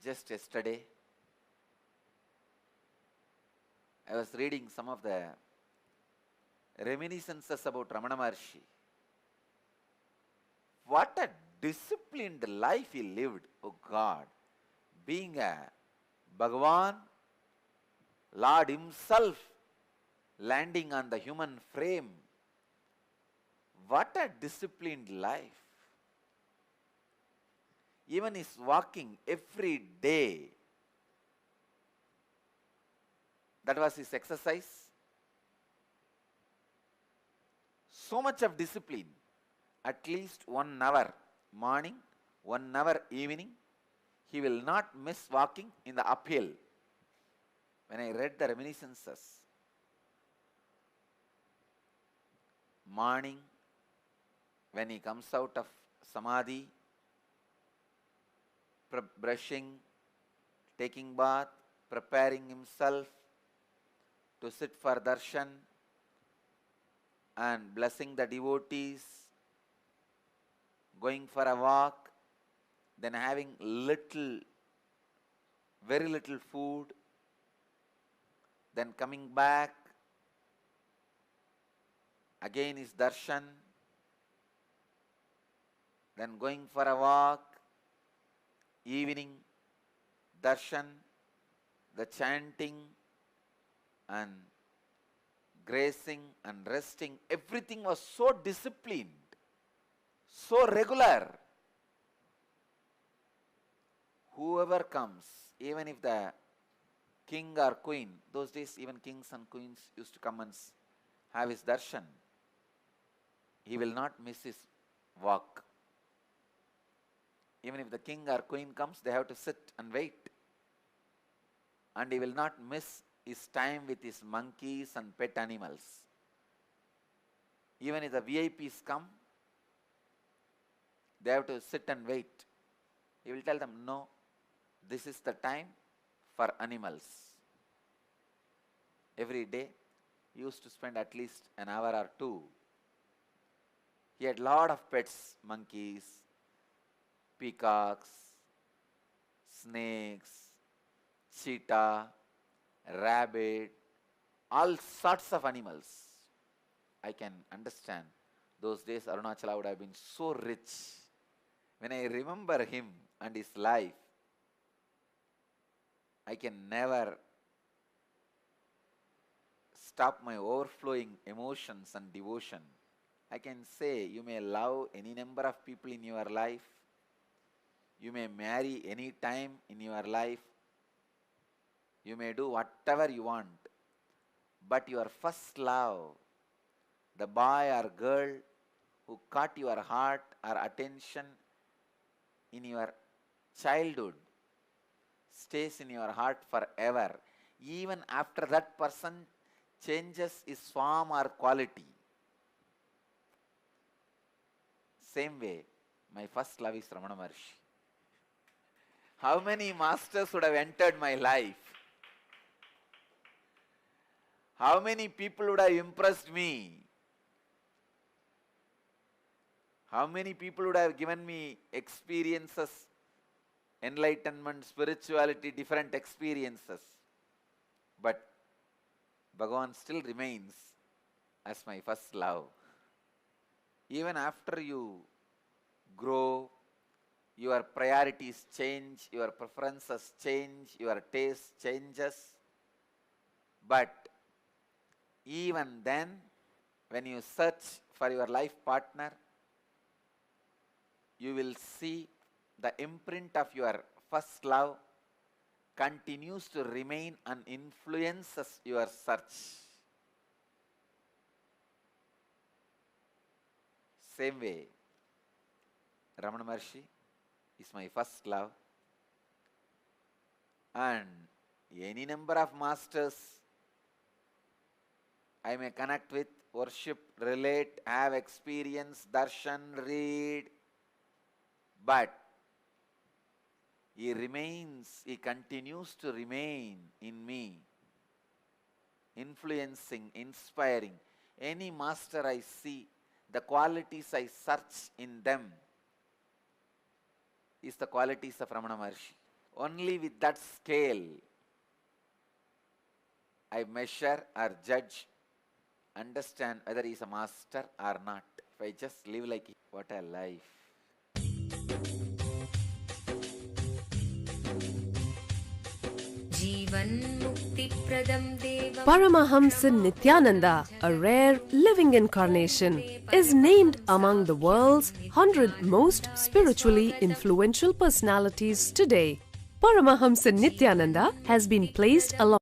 Just yesterday, I was reading some of the reminiscences about Ramana Maharshi. What a disciplined life he lived, oh God. Being a Bhagavan, Lord himself, landing on the human frame. What a disciplined life. Even his walking every day, that was his exercise. So much of discipline. At least 1 hour morning, 1 hour evening. He will not miss walking in the uphill. When I read the reminiscences, morning, when he comes out of Samadhi, brushing, taking bath, preparing himself to sit for darshan and blessing the devotees, going for a walk, then having very little food, then coming back, again is darshan, then going for a walk, evening, darshan, the chanting and grazing and resting, everything was so disciplined, so regular. Whoever comes, even if the king or queen, those days even kings and queens used to come and have his darshan, he will not miss his walk. Even if the king or queen comes, they have to sit and wait. And he will not miss his time with his monkeys and pet animals. Even if the VIPs come, they have to sit and wait. He will tell them, no, this is the time for animals. Every day, he used to spend at least an hour or two. He had lot of pets, monkeys, peacocks, snakes, cheetah, rabbit, all sorts of animals. I can understand. Those days Arunachala would have been so rich. When I remember him and his life, I can never stop my overflowing emotions and devotion. I can say you may love any number of people in your life. You may marry any time in your life. You may do whatever you want. But your first love, the boy or girl who caught your heart or attention in your childhood, stays in your heart forever. Even after that person changes his form or quality. Same way, my first love is Ramana Maharshi. How many masters would have entered my life? How many people would have impressed me? How many people would have given me experiences, enlightenment, spirituality, different experiences? But Bhagavan still remains as my first love. Even after you grow, your priorities change, your preferences change, your taste changes. But even then, when you search for your life partner, you will see the imprint of your first love continues to remain and influences your search. Same way, Ramana Maharshi is my first love, and any number of masters I may connect with, worship, relate, have experience, darshan, read, but he continues to remain in me, influencing, inspiring. Any master I see, the qualities I search in them is the qualities of Ramana Maharshi. Only with that scale I measure or judge, understand whether he is a master or not. If I just live like what a life. Paramahamsa Nityananda, a rare living incarnation, is named among the world's 100 most spiritually influential personalities today. Paramahamsa Nityananda has been placed along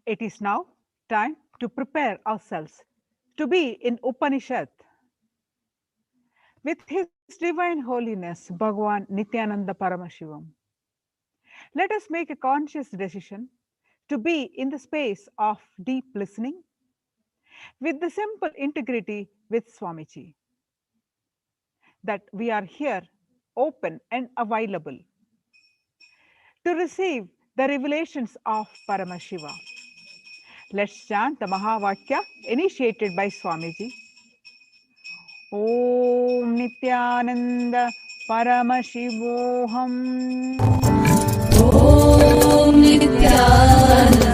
It is now time to prepare ourselves to be in Upanishad with His Divine Holiness Bhagavan Nityananda Paramashivam. Let us make a conscious decision to be in the space of deep listening with the simple integrity with Swamiji, that we are here open and available to receive the revelations of Paramashiva. Let's chant the Mahavakya initiated by Swamiji. Om Nityananda Paramashivoham. Om Nityananda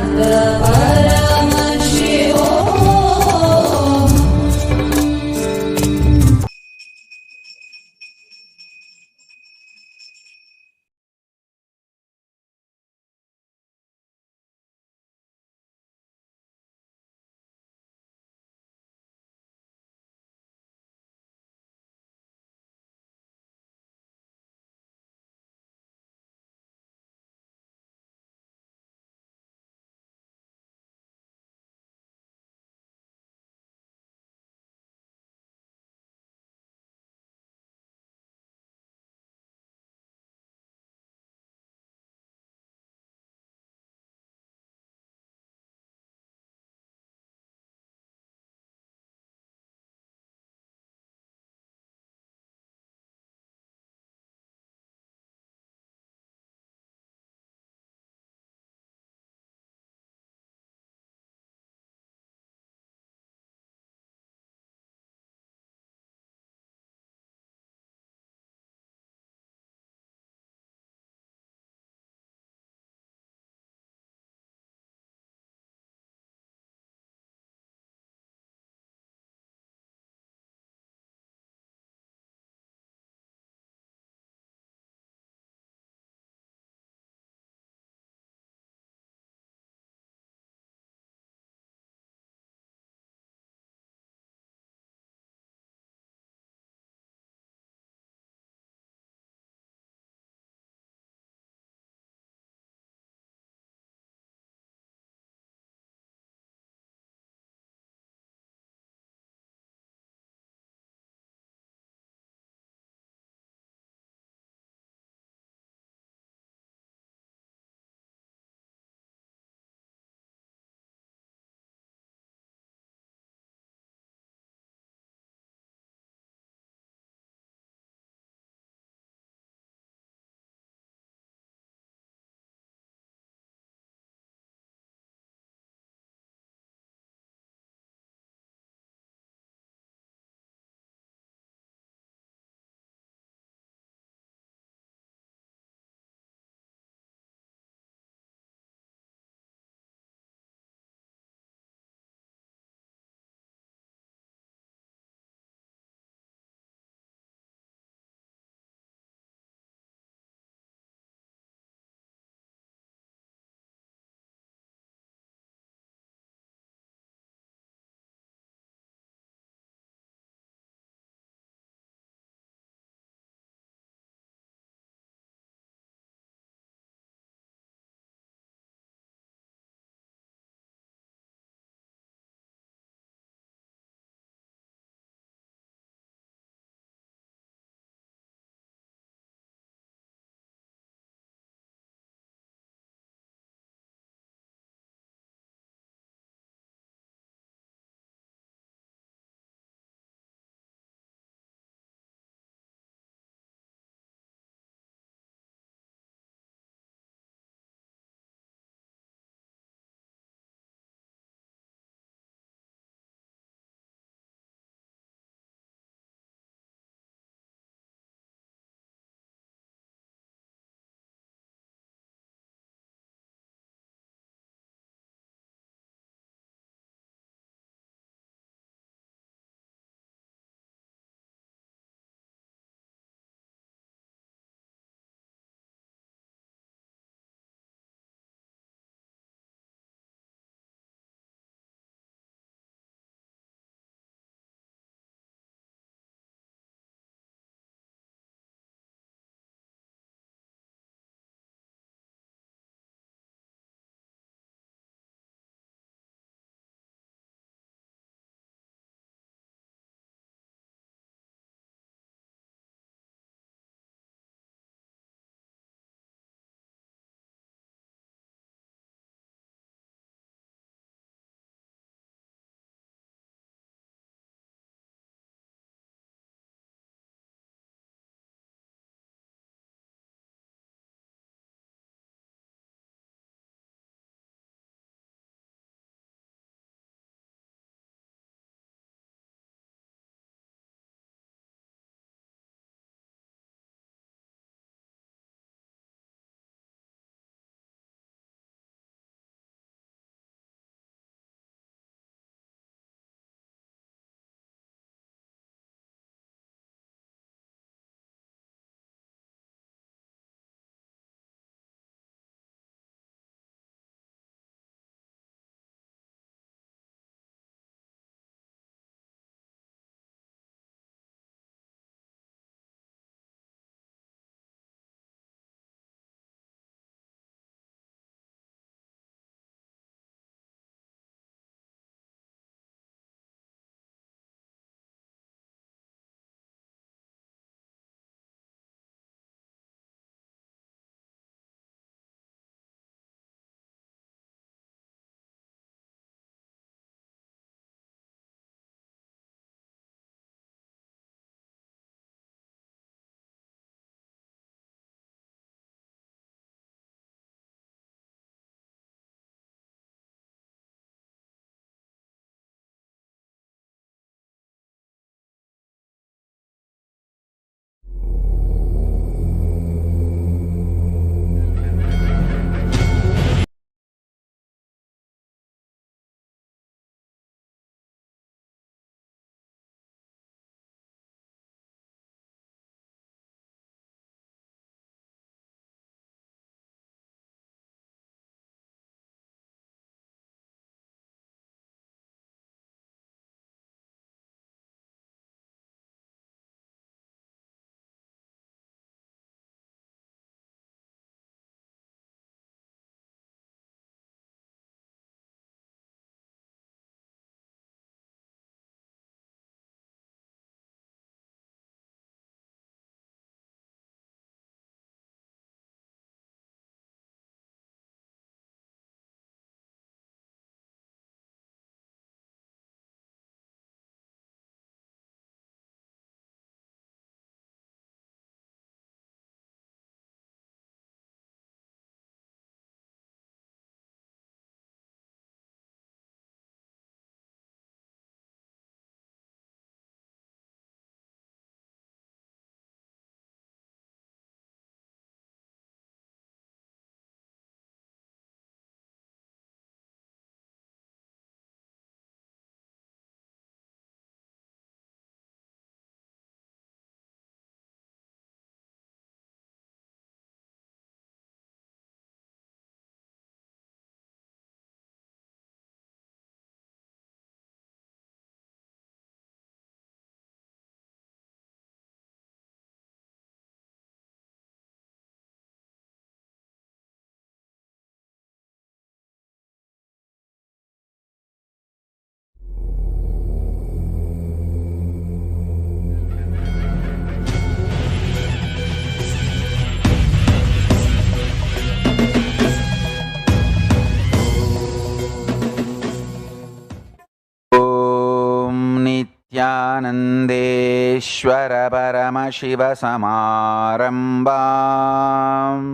नित्यानन्देश्वर परमशिवसमारम्भाम्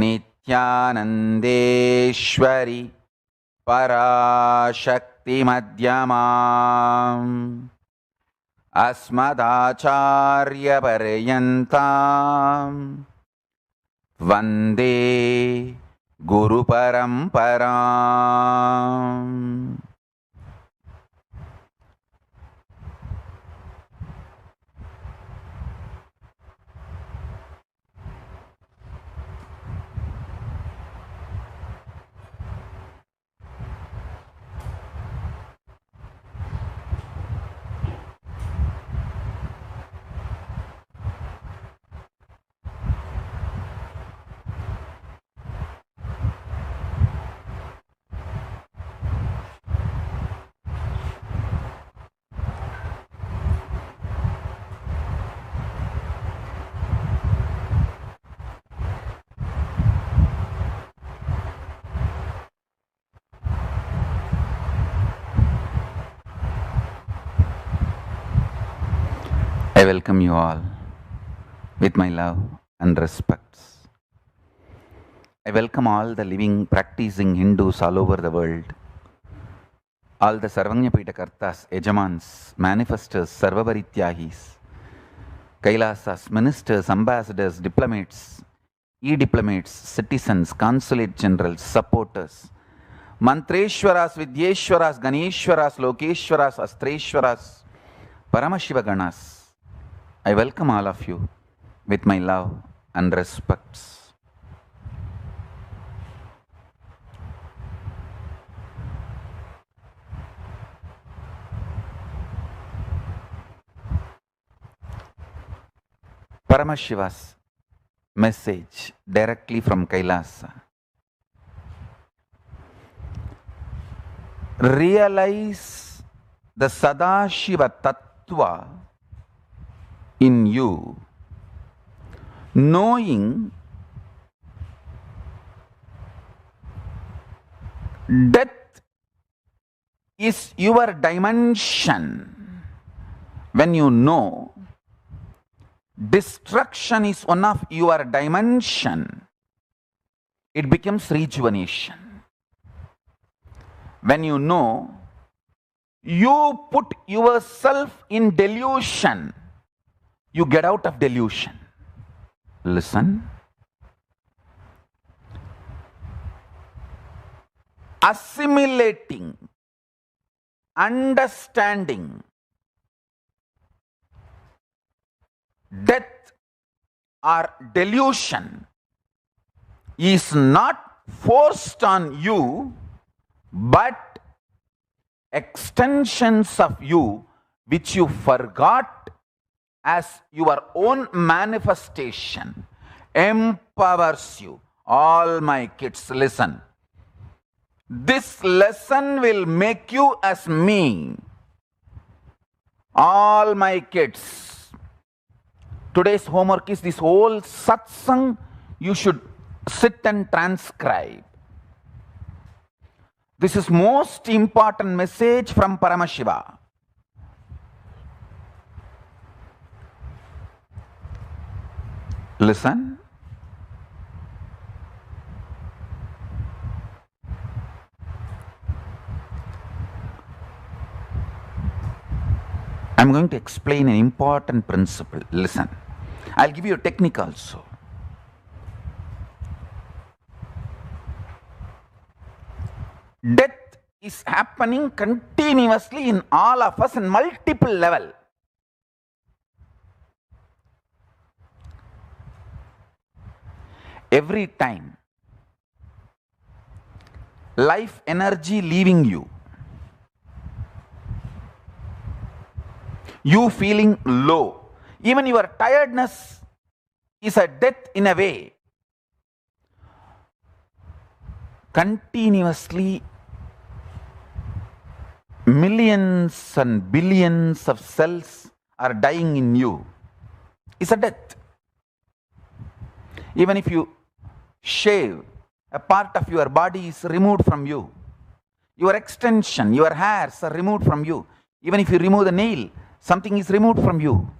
नित्यानन्देश्वरि पराशक्तिमध्यमाम् अस्मदाचार्यपर्यन्ताम् वन्दे गुरुपरम्पराम्. I welcome you all with my love and respects. I welcome all the living, practicing Hindus all over the world, all the Sarvanyapita Kartas, Ejamans, manifestors, Sarvavarityahis, Kailasas, ministers, ambassadors, diplomats, e-diplomats, citizens, consulate generals, supporters, Mantreshwaras, Vidyeshwaras, Ganeshwaras, Lokeshwaras, Astreshwaras, Paramashiva Ganas. I welcome all of you with my love and respects. Paramashiva's message directly from Kailasa. Realize the Sadashiva Tattva in you, knowing death is your dimension. When you know destruction is one of your dimension, it becomes rejuvenation. When you know you put yourself in delusion, you get out of delusion. Listen. Assimilating, understanding death or delusion is not forced on you, but extensions of you which you forgot as your own manifestation empowers you. All my kids, listen. This lesson will make you as me. All my kids. Today's homework is this whole satsang you should sit and transcribe. This is most important message from Paramashiva. Listen. I'm going to explain an important principle. Listen. I'll give you a technique also. Death is happening continuously in all of us in multiple levels. Every time life energy leaving you, you feeling low, even your tiredness is a death in a way. Continuously millions and billions of cells are dying in you. It's a death. Even if you shave, a part of your body is removed from you. Your extension, your hairs are removed from you. Even if you remove the nail, something is removed from you.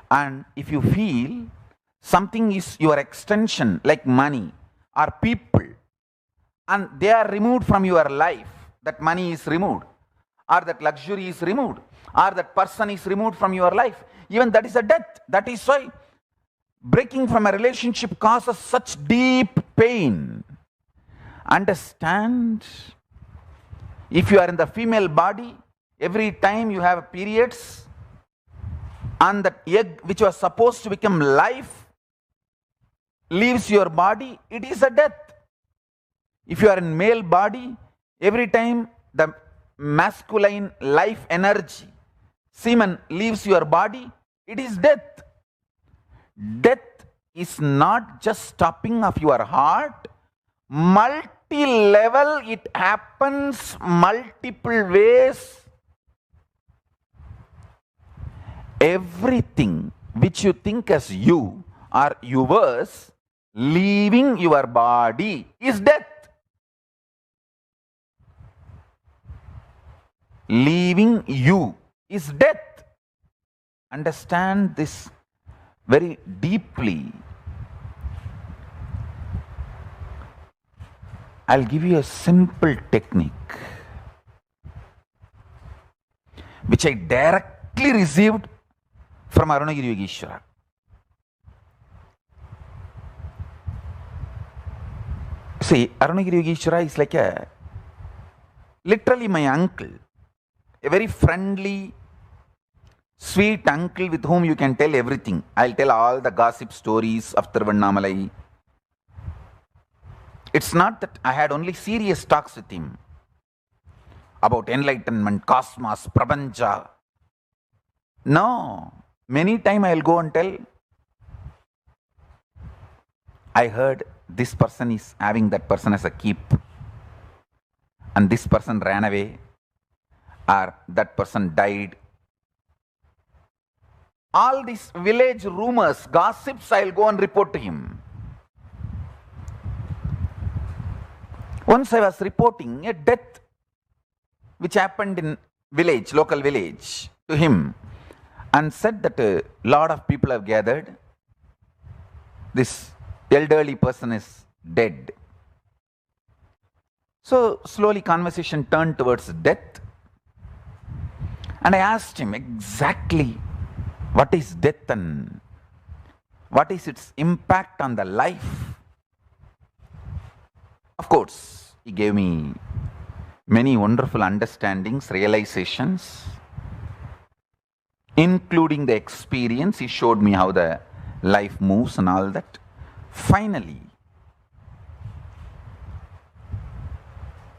And if you feel something is your extension, like money or people, and they are removed from your life, that money is removed, or that luxury is removed, or that person is removed from your life, even that is a death. That is why breaking from a relationship causes such deep pain. Understand? If you are in the female body, every time you have periods, and that egg which was supposed to become life leaves your body, it is a death. If you are in male body, every time the masculine life energy, semen, leaves your body, it is death. Death is not just stopping of your heart. Multi-level, it happens multiple ways. Everything which you think as you or yours leaving your body is death. Leaving you is death. Understand this very deeply. I'll give you a simple technique which I directly received from Arunagiri Yogeshwara. See, Arunagiri Yogeshwara is like literally my uncle, a very friendly, sweet uncle with whom you can tell everything. I'll tell all the gossip stories of Tiruvannamalai. It's not that I had only serious talks with him about enlightenment, cosmos, prapancha. No. Many times I'll go and tell, I heard this person is having that person as a keep, and this person ran away, or that person died. All these village rumors, gossips, I'll go and report to him. Once I was reporting a death which happened in village, local village, to him, and said that a lot of people have gathered. This elderly person is dead. So slowly conversation turned towards death. And I asked him exactly what is death and what is its impact on the life. Of course, he gave me many wonderful understandings, realizations, including the experience. He showed me how the life moves and all that. Finally,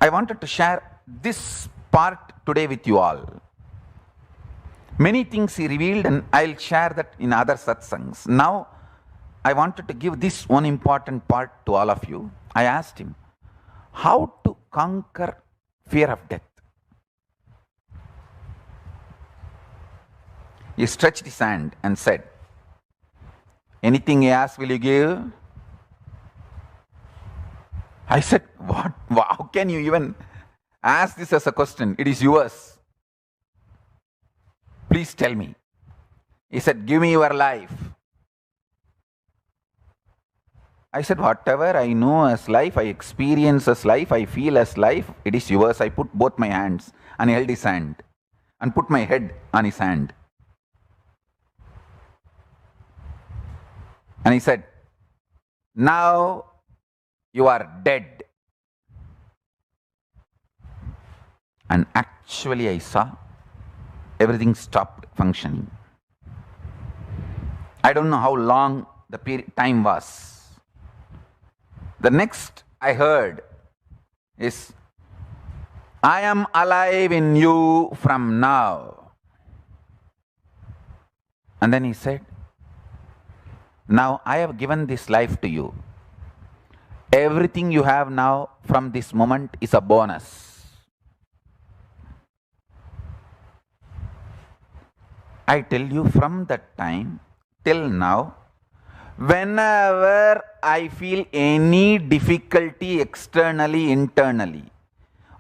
I wanted to share this part today with you all. Many things he revealed, and I'll share that in other satsangs. Now, I wanted to give this one important part to all of you. I asked him, how to conquer fear of death? He stretched his hand and said, anything he asks, will you give? I said, what? How can you even ask this as a question? It is yours. Please tell me. He said, give me your life. I said, whatever I know as life, I experience as life, I feel as life, it is yours. I put both my hands and held his hand and put my head on his hand. And he said, now you are dead. And actually I saw everything stopped functioning. I don't know how long the time was. The next I heard is, I am alive in you from now. And then he said, now I have given this life to you. Everything you have now from this moment is a bonus. I tell you, from that time till now, whenever I feel any difficulty externally, internally,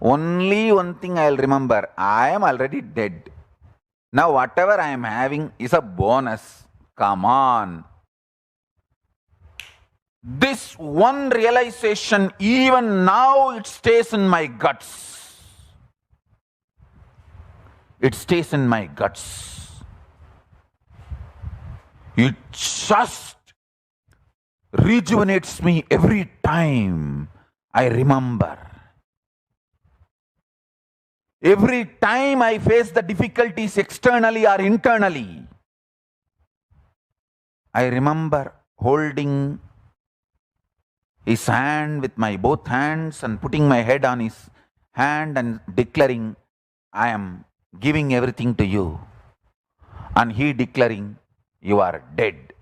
Only one thing I'll remember, I am already dead. Now whatever I am having is a bonus. Come on. This one realization, even now it stays in my guts. It stays in my guts. It just rejuvenates me every time I remember. Every time I face the difficulties externally or internally, I remember holding his hand with my both hands and putting my head on his hand and declaring, I am giving everything to you. And he declaring, you are dead.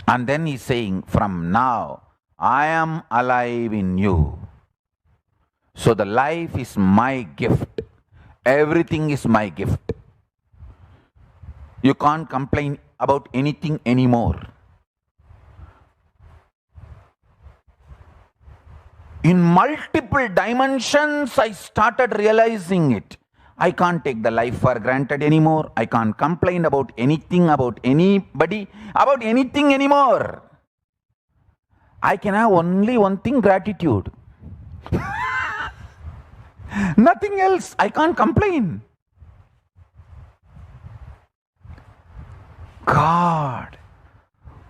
And then he's saying, from now, I am alive in you. So the life is my gift. Everything is my gift. You can't complain about anything anymore. In multiple dimensions, I started realizing it. I can't take the life for granted anymore. I can't complain about anything, about anybody, about anything anymore. I can have only one thing, gratitude. Nothing else. I can't complain. God,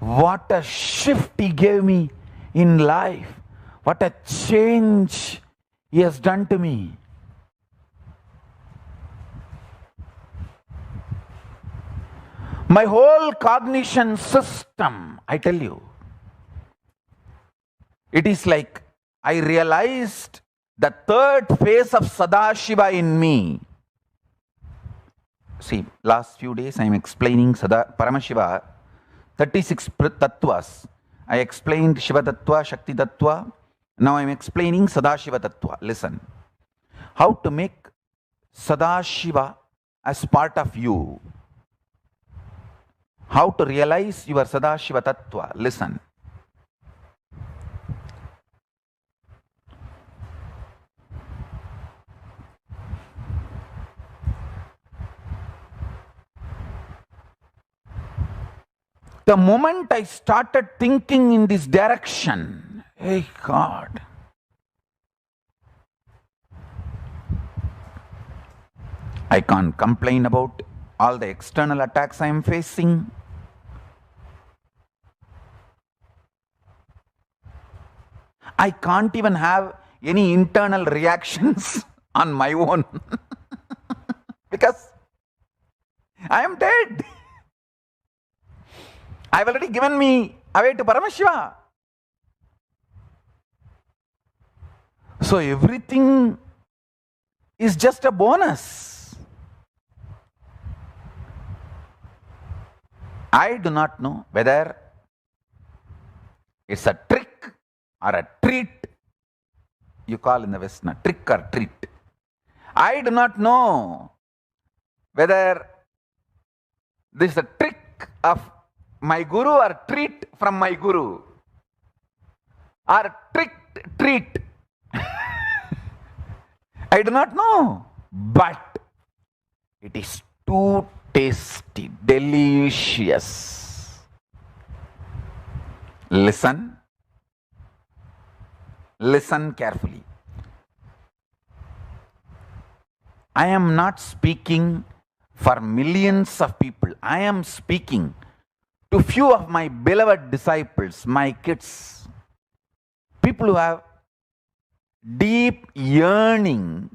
what a shift He gave me in life. What a change He has done to me. My whole cognition system, I tell you, it is like I realized the third phase of Sadashiva in me. See, last few days I am explaining Paramashiva, 36 tattvas. I explained Shiva Tattva, Shakti Tattva. Now I am explaining Sadashiva Tattva. Listen. How to make Sadashiva as part of you. How to realize your Sadashiva Tattva. Listen. The moment I started thinking in this direction, hey God, I can't complain about all the external attacks I am facing. I can't even have any internal reactions on my own because I am dead. I've already given me away to Paramashiva. So everything is just a bonus. I do not know whether it's a trick or a treat. You call in the West, na, trick or treat. I do not know whether this is a trick of my guru or treat from my guru or treat. I do not know, but it is too tasty, delicious. Listen carefully. I am not speaking for millions of people. I am speaking to few of my beloved disciples, my kids, people who have deep yearning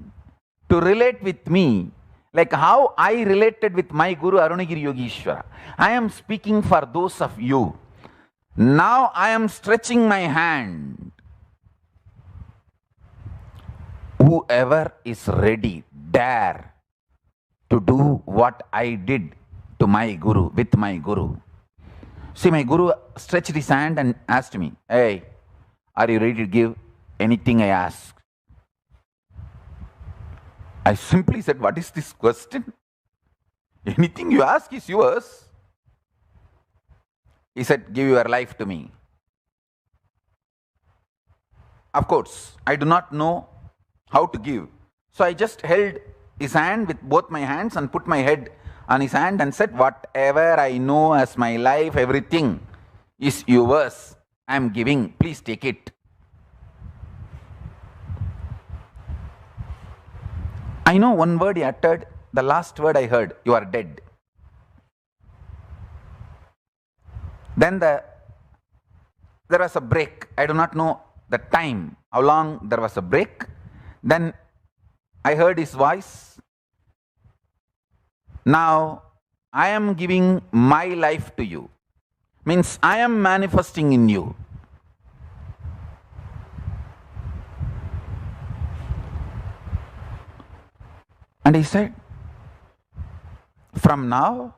to relate with me, like how I related with my Guru Arunagiri Yogeshwara. I am speaking for those of you. Now I am stretching my hand. Whoever is ready, dare to do what I did to my Guru, with my Guru. See, my Guru stretched his hand and asked me, hey, are you ready to give anything I ask? I simply said, what is this question? Anything you ask is yours. He said, give your life to me. of course, I do not know how to give. So I just held his hand with both my hands and put my head on his hand and said, whatever I know as my life, everything is yours. I am giving. Please take it. I know one word he uttered. The last word I heard, you are dead. Then there was a break. I do not know the time, how long there was a break. Then I heard his voice. Now I am giving my life to you. Means I am manifesting in you. And he said, from now,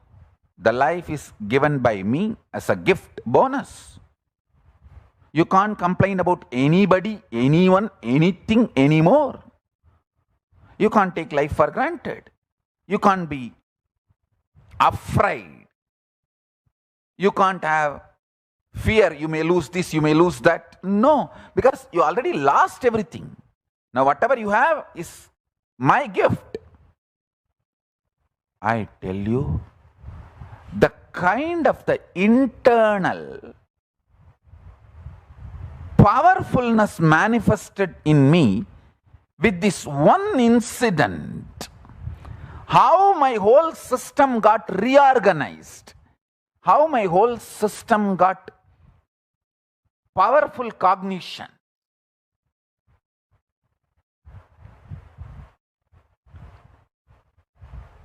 the life is given by me as a gift bonus. You can't complain about anybody, anyone, anything anymore. You can't take life for granted. You can't be afraid. You can't have fear, you may lose this, you may lose that. No, because you already lost everything. Now whatever you have is my gift. I tell you, the kind of the internal powerfulness manifested in me with this one incident, how my whole system got reorganized, how my whole system got powerful cognition.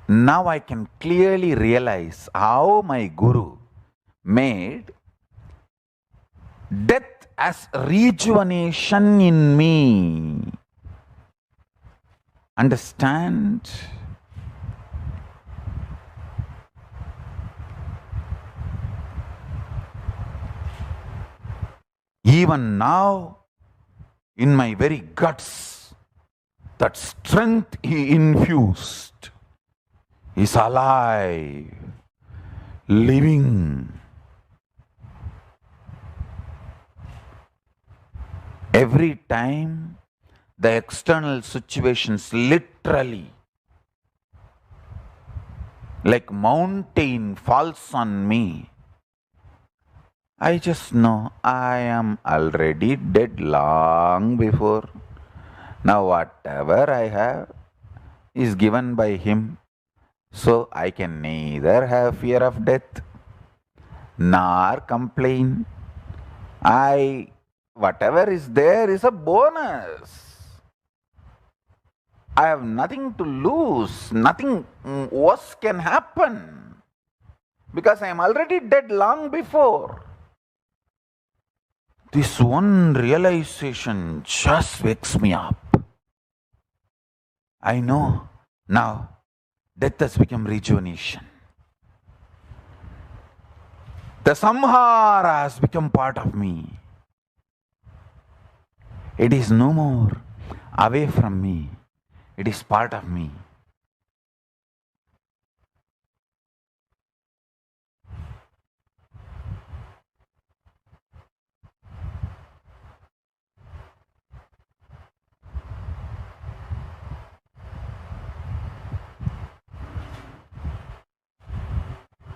Now I can clearly realize how my Guru made death as rejuvenation in me. Understand? Even now, in my very guts, that strength he infused is alive, living. Every time the external situations literally like mountain falls on me, I just know I am already dead long before. Now whatever I have is given by him. So I can neither have fear of death nor complain. Whatever is there is a bonus. I have nothing to lose. Nothing worse can happen. Because I am already dead long before. This one realization just wakes me up. I know now death has become rejuvenation. The samhara has become part of me. It is no more away from me. It is part of me.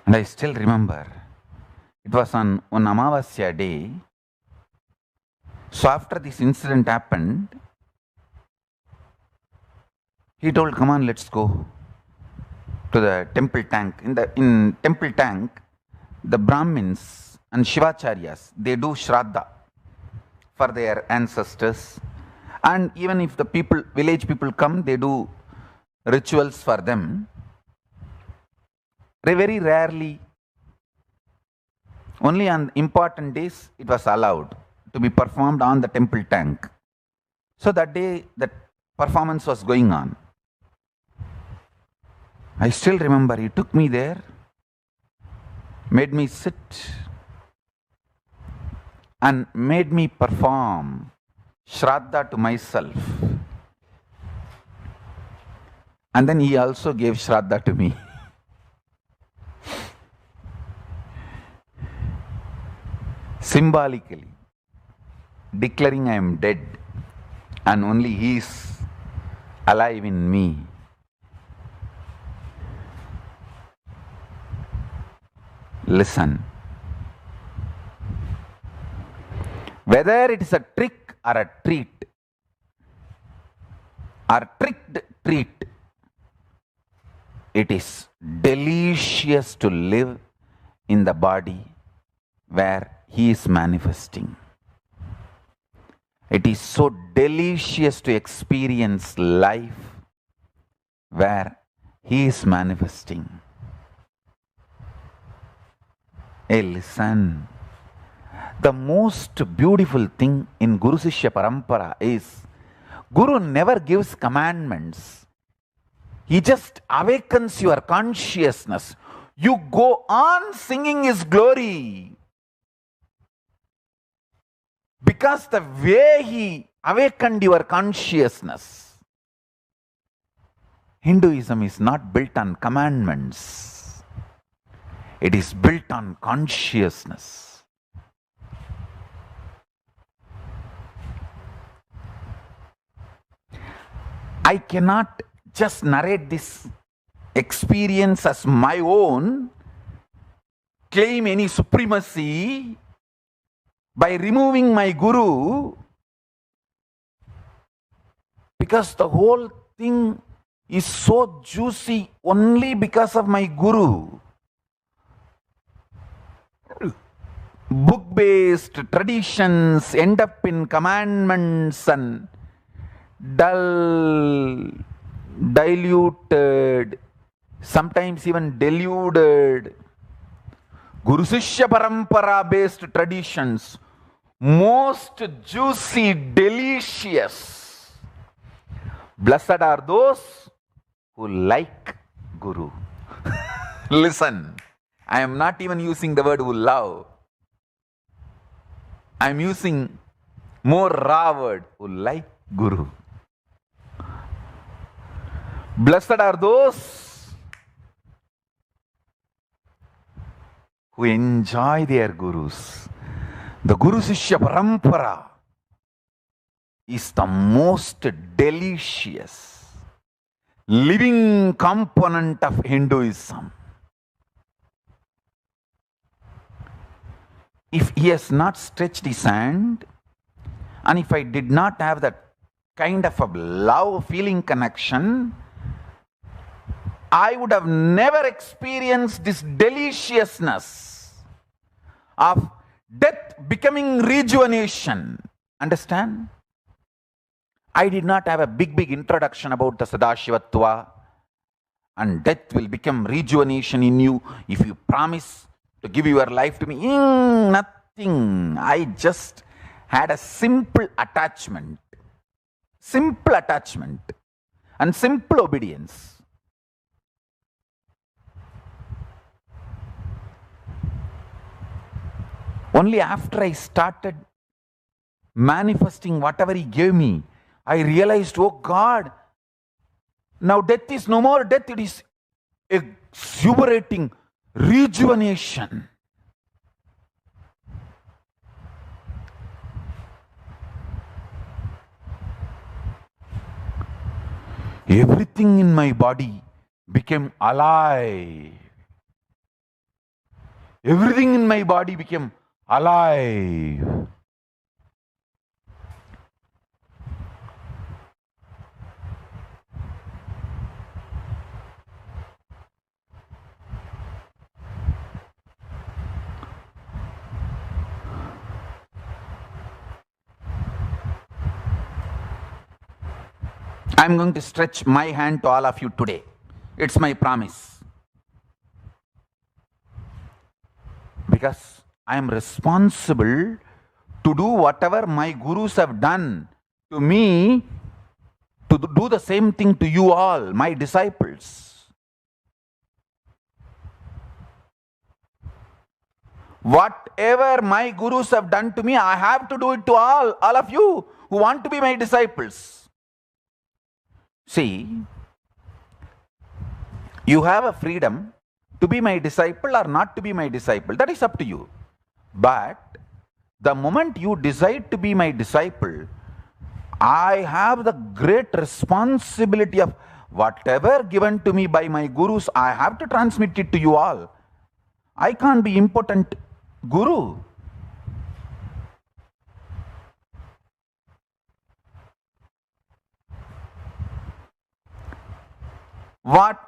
And I still remember, it was on one Amavasya day. So after this incident happened, he told, come on, let's go to the temple tank. In temple tank, the Brahmins and Shivacharyas, they do Shraddha for their ancestors. And even if the people, village people come, they do rituals for them. Very rarely, only on important days, it was allowed to be performed on the temple tank. So that day, that performance was going on. I still remember, he took me there, made me sit, and made me perform Shraddha to myself. And then he also gave Shraddha to me. Symbolically. declaring I am dead and only He is alive in me. Listen. Whether it is a trick or a treat, or tricked treat, it is delicious to live in the body where He is manifesting. It is so delicious to experience life where He is manifesting. Hey, listen. The most beautiful thing in Guru Sishya Parampara is Guru never gives commandments. He just awakens your consciousness. You go on singing His glory. Because the way He awakened your consciousness. Hinduism is not built on commandments. It is built on consciousness. I cannot just narrate this experience as my own, claim any supremacy by removing my Guru, because the whole thing is so juicy only because of my Guru. Book-based traditions end up in commandments and dull, diluted, sometimes even deluded. Guru Sishya Parampara based traditions, most juicy, delicious. Blessed are those who like Guru. Listen, I am not even using the word who love. I am using more raw word, who like Guru. Blessed are those who enjoy their Gurus. The Guru Sishya Parampara is the most delicious living component of Hinduism. If he has not stretched his hand, and if I did not have that kind of a love feeling connection, I would have never experienced this deliciousness of death becoming rejuvenation. Understand? I did not have a big introduction about the Sadashivatva and death will become rejuvenation in you if you promise to give your life to me. Nothing. I just had a simple attachment and simple obedience. Only after I started manifesting whatever he gave me, I realized, oh God, now death is no more death, it is exuberating rejuvenation. Everything in my body became alive. Everything in my body became alive. I'm going to stretch my hand to all of you today. It's my promise. Because I am responsible to do whatever my gurus have done to me, to do the same thing to you all, my disciples. Whatever my gurus have done to me, I have to do it to all of you who want to be my disciples. See, you have a freedom to be my disciple or not to be my disciple. That is up to you. But The moment you decide to be my disciple, I have the great responsibility of whatever given to me by my gurus, I have to transmit it to you all. I can't be impotent guru.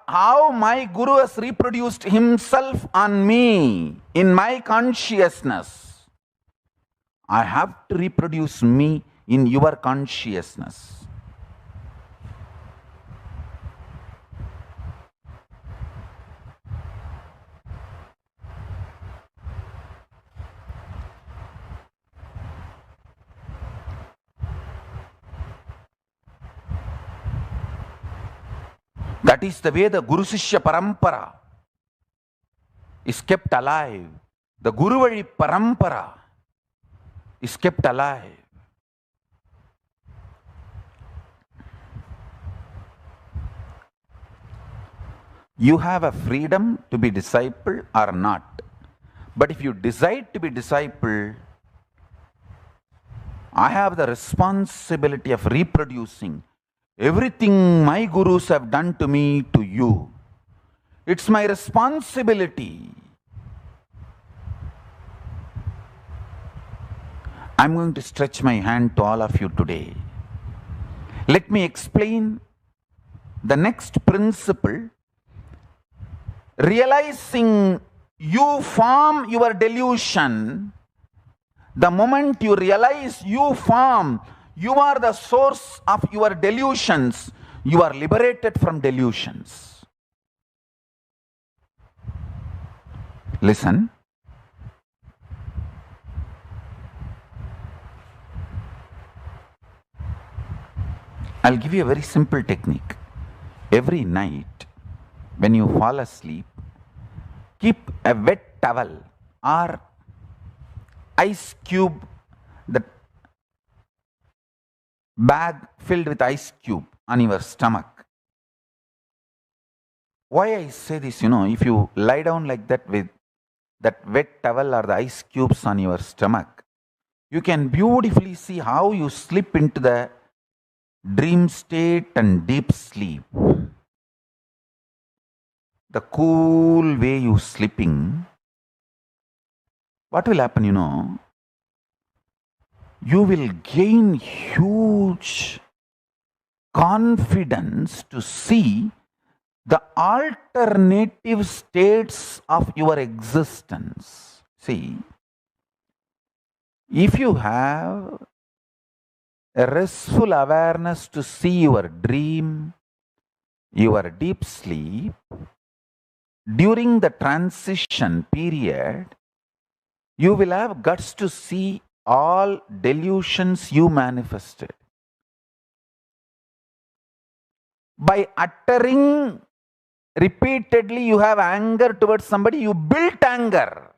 How my guru has reproduced himself on me in my consciousness, I have to reproduce me in your consciousness. That is the way the Guru Sishya Parampara is kept alive. The Guru Vali Parampara is kept alive. You have a freedom to be disciple or not. But if you decide to be disciple, I have the responsibility of reproducing everything my gurus have done to me to you. It's my responsibility. I'm going to stretch my hand to all of you today. Let me explain the next principle. Realizing you form your delusion, the moment you realize you form, you are the source of your delusions, you are liberated from delusions. Listen. I'll give you a very simple technique. Every night, when you fall asleep, keep a wet towel or ice cube, the bag filled with ice cube on your stomach. Why I say this, if you lie down like that with that wet towel or the ice cubes on your stomach, you can beautifully see how you slip into the dream state and deep sleep. The cool way you sleeping, what will happen, you will gain huge confidence to see the alternative states of your existence. See, if you have a restful awareness to see your dream, your deep sleep, during the transition period, you will have guts to see all delusions you manifested. By uttering repeatedly, you have anger towards somebody, you built anger.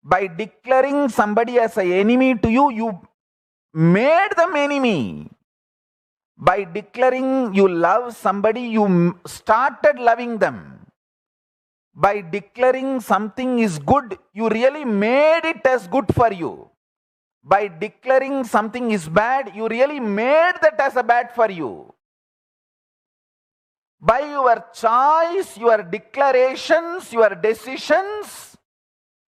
By declaring somebody as an enemy to you, you made them enemy. By declaring you love somebody, you started loving them. By declaring something is good, you really made it as good for you. By declaring something is bad, you really made that as a bad for you. By your choice, your declarations, your decisions,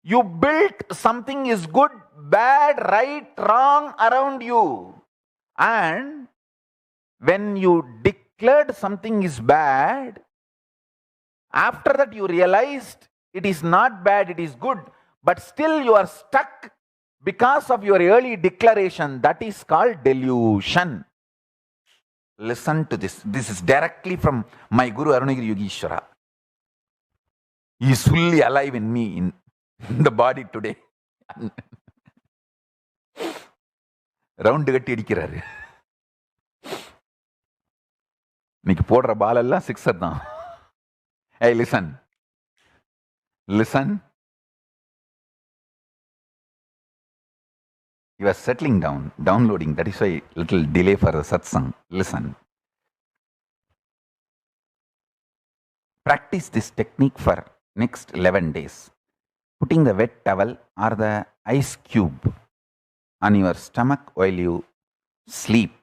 you built something is good, bad, right, wrong around you. And when you declared something is bad, after that you realized it is not bad, it is good, but still you are stuck because of your early declaration. That is called delusion. Listen to this. This is directly from my Guru Arunagiri Yogeshwara. He is fully alive in me, in the body today. Round கட்டி அடிக்கிறாரு. இன்னைக்கு போடுற பால் எல்லாம் sixer தான். Hey, listen. Listen. You are settling down, downloading. That is why little delay for the satsang. Listen. Practice this technique for next 11 days. putting the wet towel or the ice cube on your stomach while you sleep.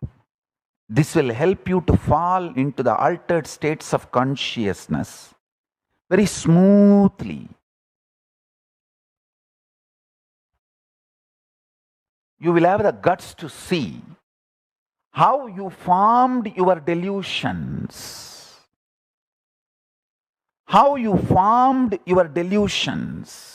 This will help you to fall into the altered states of consciousness very smoothly. You will have the guts to see how you formed your delusions. How you formed your delusions.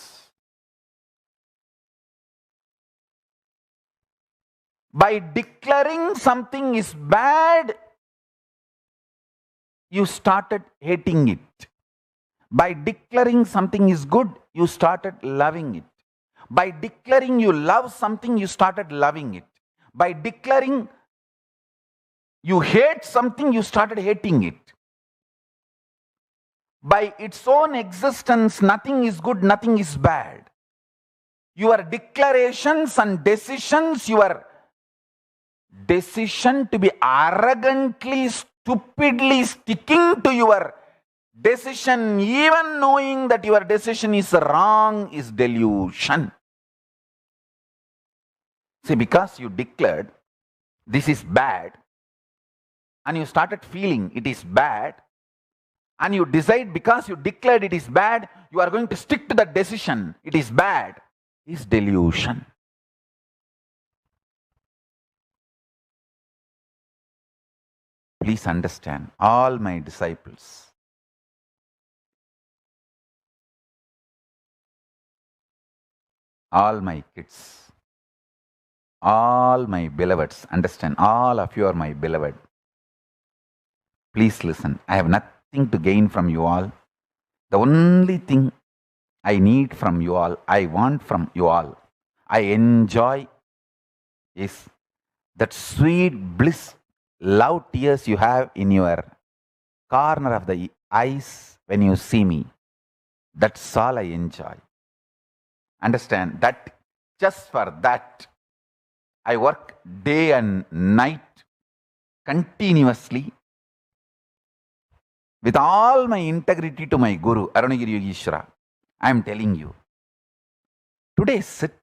By declaring something is bad, you started hating it. By declaring something is good, you started loving it. By declaring you love something, you started loving it. By declaring you hate something, you started hating it. By its own existence, nothing is good, nothing is bad. Your declarations and decisions, your decision to be arrogantly, stupidly sticking to your decision, even knowing that your decision is wrong, is delusion. See, because you declared this is bad, and you started feeling it is bad, and you decide because you declared it is bad, you are going to stick to that decision, it is bad, is delusion. Please understand, all my disciples, all my kids, all my beloveds, understand, all of you are my beloved. Please listen, I have nothing to gain from you all. The only thing I need from you all, I want from you all, I enjoy is that sweet bliss, love tears you have in your corner of the eyes when you see me. That's all I enjoy. Understand that just for that, I work day and night continuously with all my integrity to my Guru, Arunagiri Yogeshwara. I am telling you, today sit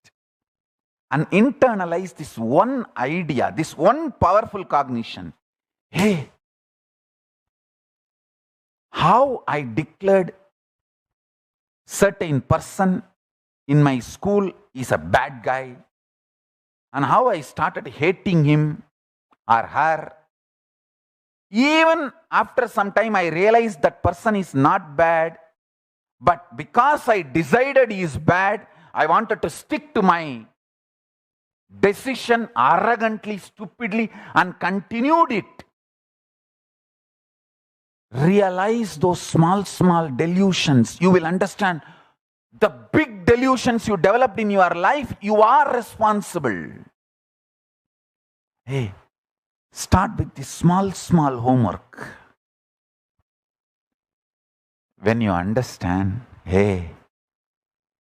and internalize this one idea, this one powerful cognition. Hey, how I declared certain person in my school is a bad guy, and how I started hating him or her. Even after some time, I realized that person is not bad, but because I decided he is bad, I wanted to stick to my decision arrogantly, stupidly, and continued it. Realize those small delusions. You will understand the big delusions you developed in your life, you are responsible. Hey, start with this small homework. When you understand, hey,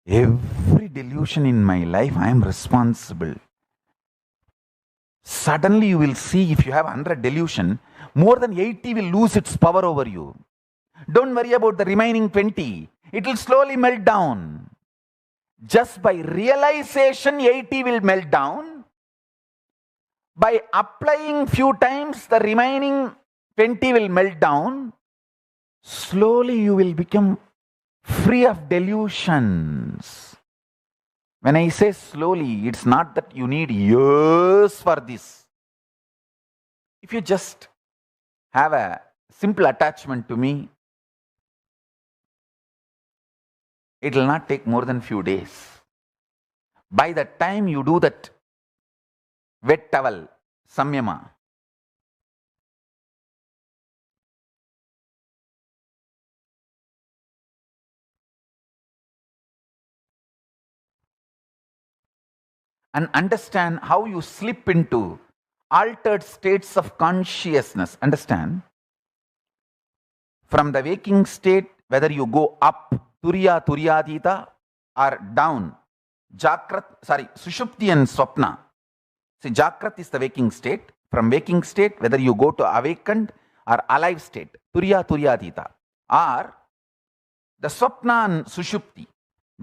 every delusion in my life, I am responsible. Suddenly you will see, if you have 100 delusion, more than 80 will lose its power over you. Don't worry about the remaining 20. It will slowly melt down. Just by realization, 80 will melt down. By applying few times, the remaining 20 will melt down. Slowly you will become free of delusions. When I say slowly, it's not that you need years for this. If you just have a simple attachment to me, it will not take more than few days. By the time you do that wet towel, samyama, and understand how you slip into altered states of consciousness. Understand? From the waking state, whether you go up, turiya, turyadita, or down, sushupti and swapna. See, Jakrat is the waking state. From waking state, whether you go to awakened or alive state, turiya, turyadita, or the swapna and sushupti.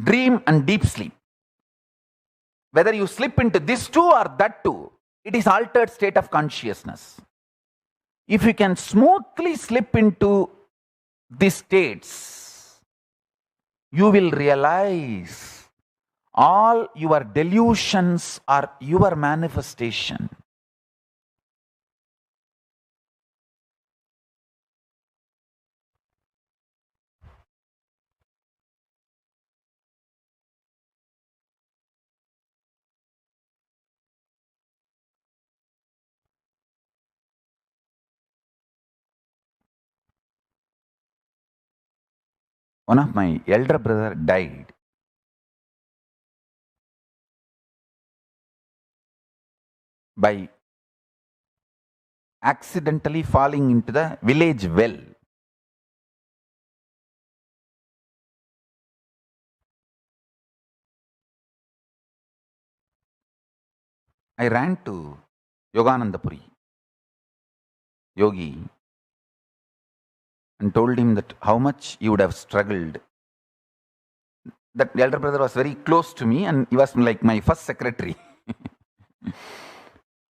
dream and deep sleep. Whether you slip into this too or that too, it is altered state of consciousness. If you can smoothly slip into these states, you will realize all your delusions are your manifestation. One of my elder brother died. By accidentally falling into the village well. I ran to Yoganandapuri, Yogi, and told him that how much he would have struggled. That elder brother was very close to me and he was like my first secretary.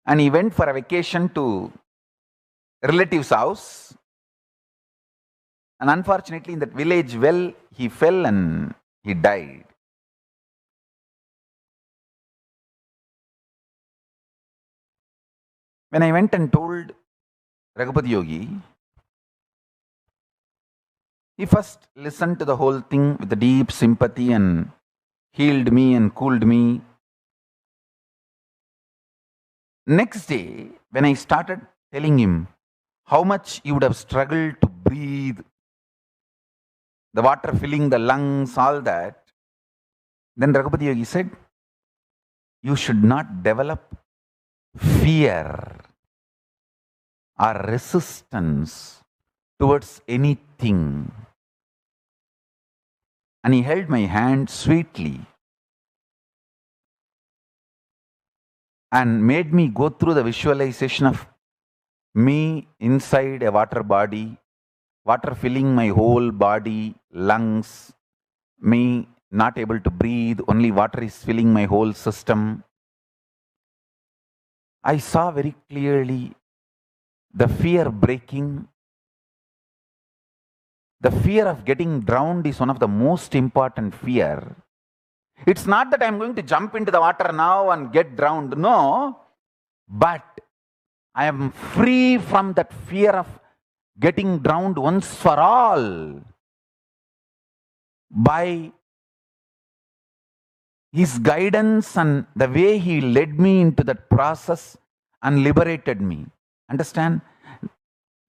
And he went for a vacation to relative's house. And unfortunately, in that village well, he fell and he died. When I went and told Raghupati Yogi, he first listened to the whole thing with a deep sympathy and healed me and cooled me. Next day, when I started telling him how much he would have struggled to breathe, the water filling the lungs, all that, then Raghupati Yogi said, you should not develop fear or resistance towards anything. And he held my hand sweetly and made me go through the visualization of me inside a water body, water filling my whole body, lungs, me not able to breathe, only water is filling my whole system. I saw very clearly the fear breaking. The fear of getting drowned is one of the most important fear. It's not that I'm going to jump into the water now and get drowned. No. But I am free from that fear of getting drowned once for all by his guidance and the way he led me into that process and liberated me. Understand?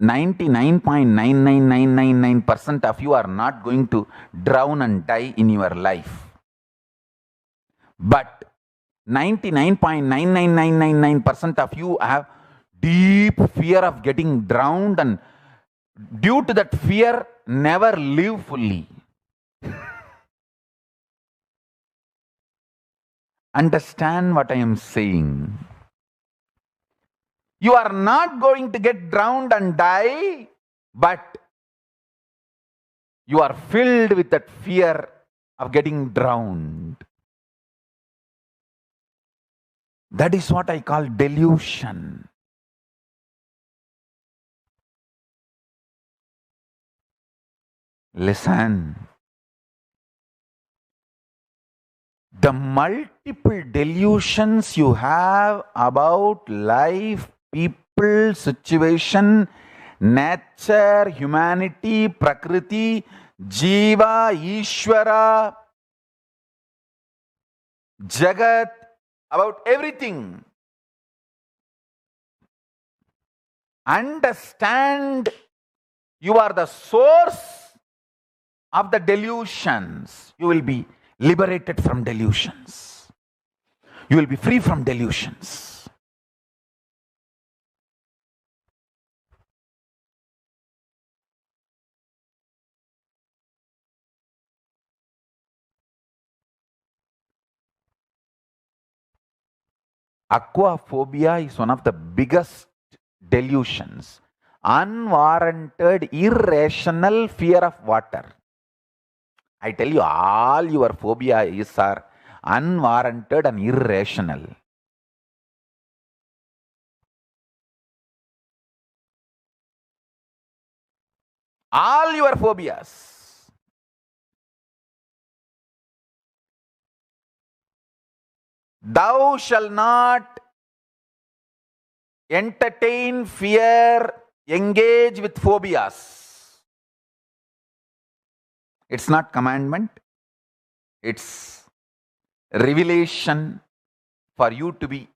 99.99999% of you are not going to drown and die in your life. But 99.99999% of you have deep fear of getting drowned, and due to that fear, never live fully. Understand what I am saying. You are not going to get drowned and die, but you are filled with that fear of getting drowned. That is what I call delusion. Listen. The multiple delusions you have about life, people, situation, nature, humanity, prakriti, jiva, Ishvara, Jagat, about everything. Understand you are the source of the delusions. You will be liberated from delusions. You will be free from delusions. Aquaphobia is one of the biggest delusions. Unwarranted, irrational fear of water. I tell you, all your phobia is are unwarranted and irrational. All your phobias. Thou shall not entertain fear, engage with phobias. It's not commandment, it's revelation for you to be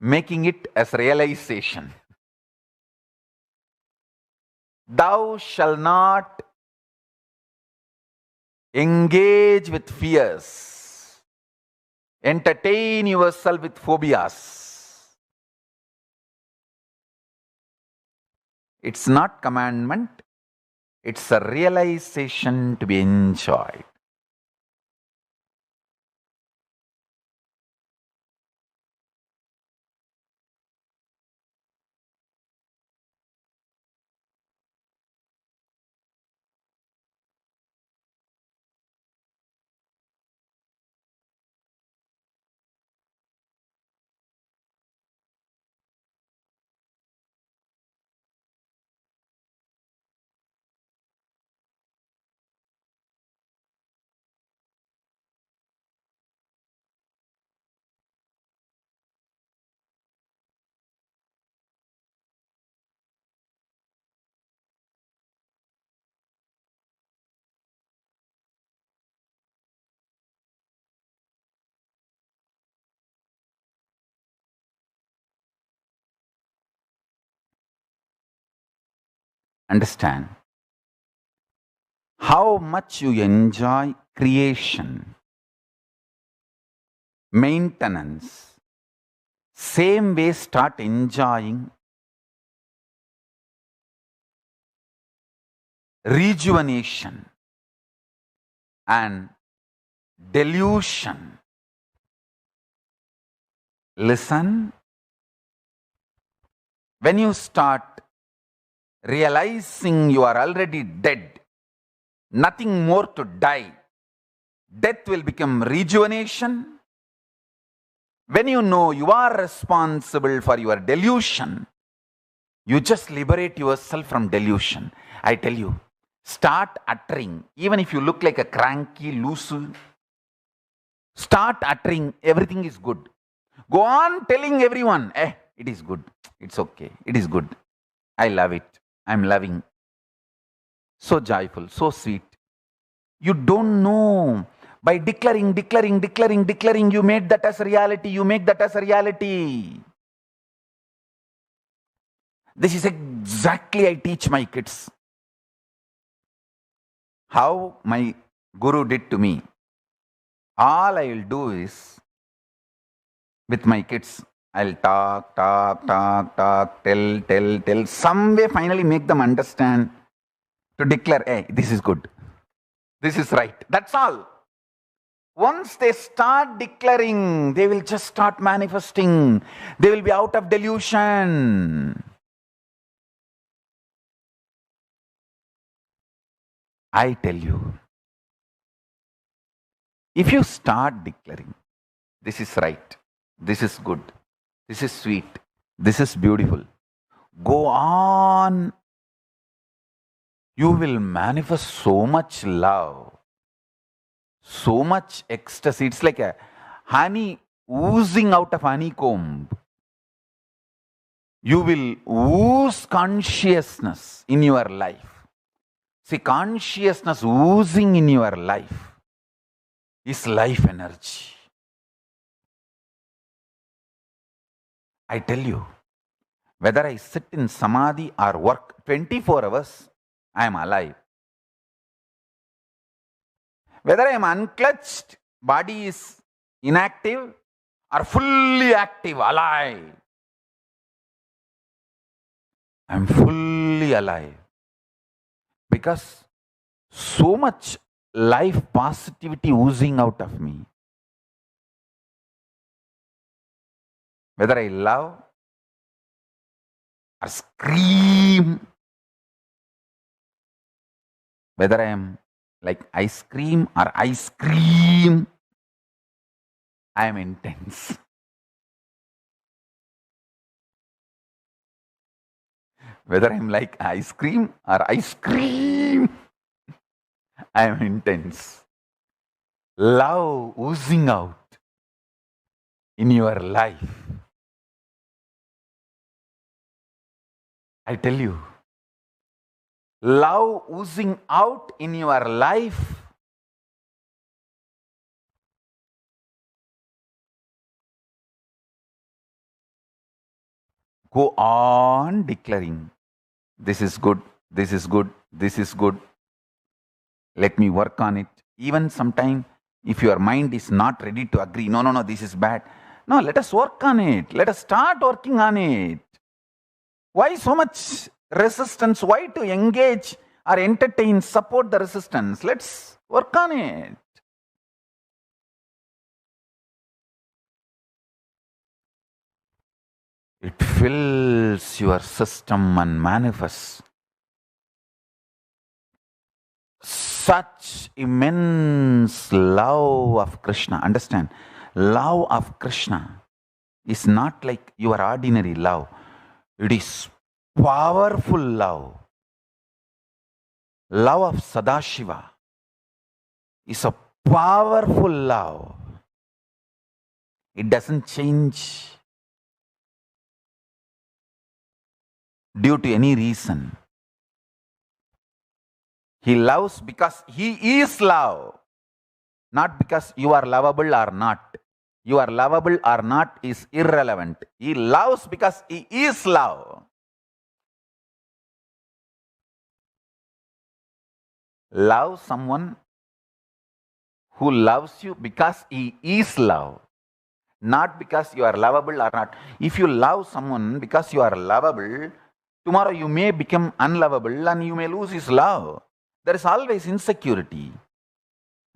making it as realization. Thou shall not engage with fears, entertain yourself with phobias. It's not commandment, it's a realization to be enjoyed. Understand how much you enjoy creation, maintenance. Same way, start enjoying rejuvenation and delusion. Listen, when you start realizing you are already dead, nothing more to die, death will become rejuvenation. When you know you are responsible for your delusion, you just liberate yourself from delusion. I tell you, start uttering, even if you look like a cranky, loose, start uttering, everything is good. Go on telling everyone, it is good, it's okay, it is good, I love it, I'm loving. So joyful, so sweet. You don't know. By declaring, you made that as reality, you make that as a reality. This is exactly I teach my kids. How my guru did to me. All I will do is, with my kids, I'll talk, tell, some way finally make them understand to declare, hey, this is good, this is right. That's all. Once they start declaring, they will just start manifesting. They will be out of delusion. I tell you, if you start declaring, this is right, this is good, this is sweet, this is beautiful, go on, you will manifest so much love, so much ecstasy. It's like a honey oozing out of honeycomb. You will ooze consciousness in your life. See, consciousness oozing in your life is life energy. I tell you, whether I sit in samadhi or work 24 hours, I am alive. Whether I am unclutched, body is inactive, or fully active, alive, I am fully alive. Because so much life positivity oozing out of me. Whether I love or scream, whether I am like ice cream or ice cream, I am intense. Whether I'm like ice cream or ice cream, I am intense. Love oozing out in your life. I tell you, love oozing out in your life. Go on declaring, this is good, this is good, this is good. Let me work on it. Even sometime, if your mind is not ready to agree, no, this is bad. No, let us work on it. Let us start working on it. Why so much resistance? Why to engage or entertain, support the resistance? Let's work on it. It fills your system and manifests such immense love of Krishna. Understand, love of Krishna is not like your ordinary love. It is powerful love. Love of Sadashiva is a powerful love. It doesn't change due to any reason. He loves because he is love, not because you are lovable or not. You are lovable or not is irrelevant. He loves because he is love. Love someone who loves you because he is love, not because you are lovable or not. If you love someone because you are lovable, tomorrow you may become unlovable and you may lose his love. There is always insecurity.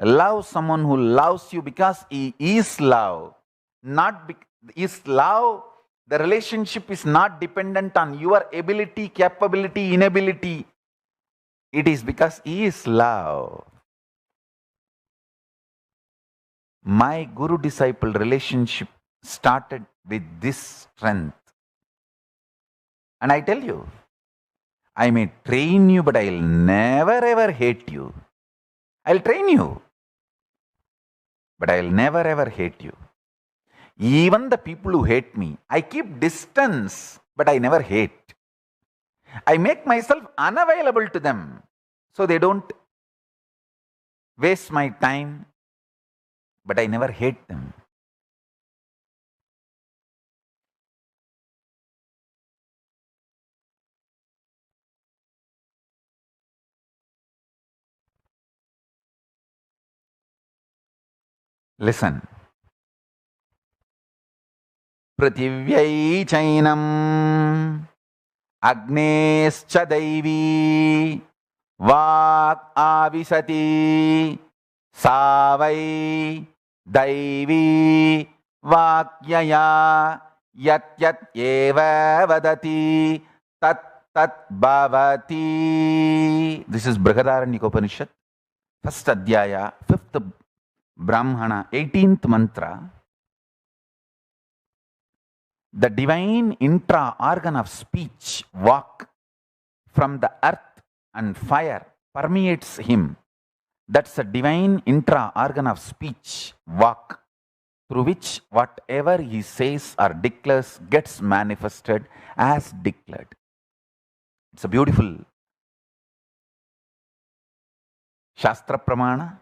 Love someone who loves you because he is love. Is love, the relationship is not dependent on your ability, capability, inability. It is because he is love. My guru-disciple relationship started with this strength. And I tell you, I may train you, but I'll never ever hate you. I'll train you, but I'll never ever hate you. Even the people who hate me, I keep distance, but I never hate. I make myself unavailable to them so they don't waste my time, but I never hate them. Listen. Prativyai chainam agnescha daivi vak avisati savai daivi vakyaya yat yat eva vadati tat tat bhavati. This is Brihadaranyaka Upanishad, first adhyaya, fifth Brahmana, 18th mantra. The divine intra-organ of speech, vak, from the earth and fire permeates him. That's a divine intra-organ of speech, vak, through which whatever he says or declares gets manifested as declared. It's a beautiful Shastra Pramana.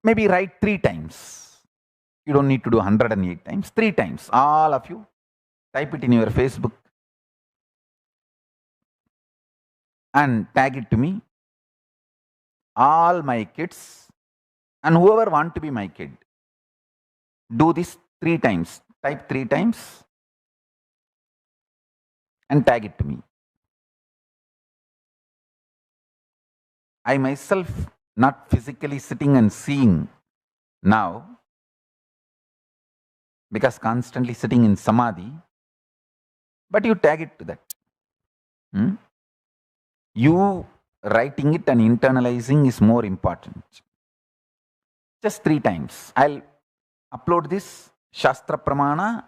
Maybe write 3 times. You don't need to do 108 times, 3 times. All of you, type it in your Facebook and tag it to me. All my kids and whoever want to be my kid, do this 3 times. Type 3 times and tag it to me. I myself not physically sitting and seeing now, because constantly sitting in samadhi, but you tag it to that. You writing it and internalizing is more important. Just 3 times. I'll upload this Shastra Pramana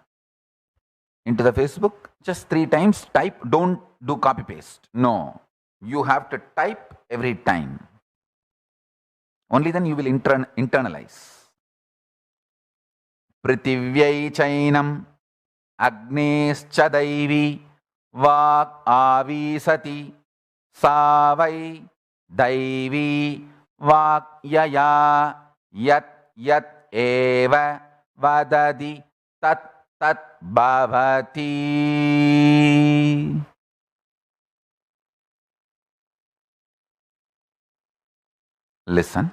into the Facebook. Just 3 times. Type. Don't do copy paste. No. You have to type every time. Only then you will internalize. Pritivyai chainam agnescha daivi vak avisati savai daivi vak yaya yat yat eva vadadi tat tat bhavati. Listen.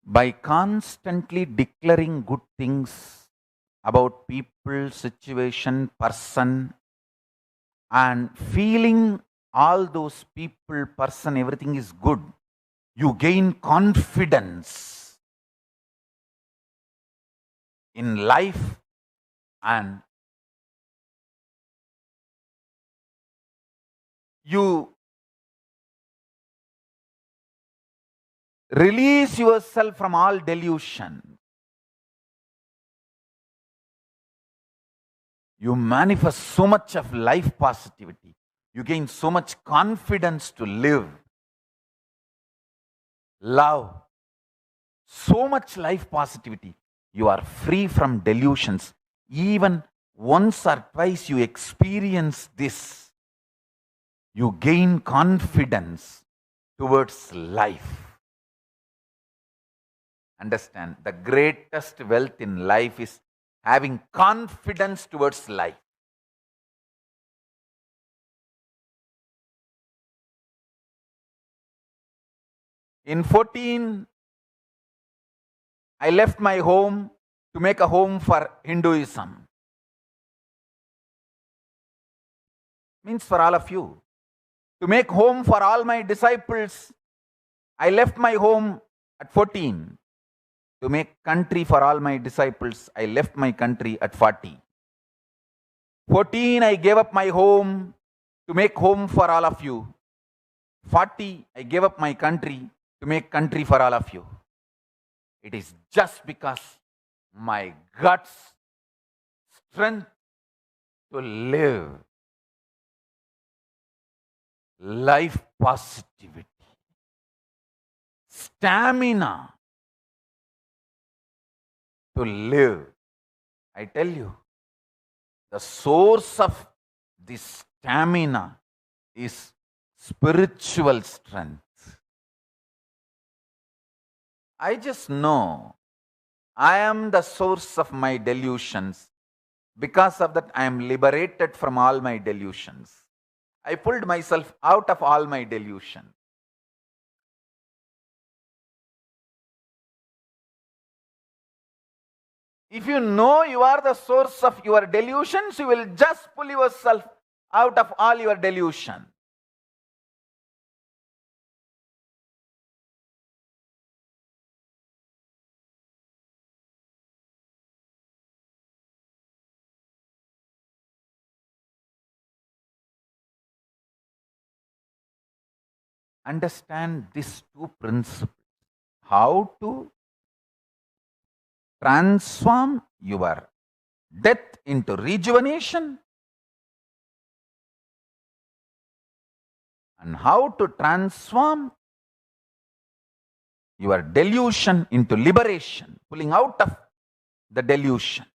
By constantly declaring good things about people, situation, person, and feeling all those people, person, everything is good, you gain confidence in life and you release yourself from all delusion. You manifest so much of life positivity. You gain so much confidence to live, love, so much life positivity. You are free from delusions. Even once or twice you experience this, you gain confidence towards life. Understand, the greatest wealth in life is having confidence towards life. In 14, I left my home to make a home for Hinduism. Means for all of you. To make home for all my disciples, I left my home at 14. To make country for all my disciples, I left my country at 40. 14, I gave up my home to make home for all of you. 40, I gave up my country to make country for all of you. It is just because my guts, strength to live, life positivity, stamina to live. I tell you, the source of this stamina is spiritual strength. I just know I am the source of my delusions. Because of that, I am liberated from all my delusions. I pulled myself out of all my delusions. If you know you are the source of your delusions, you will just pull yourself out of all your delusion. Understand these two principles. How to transform your death into rejuvenation, and how to transform your delusion into liberation, pulling out of the delusion.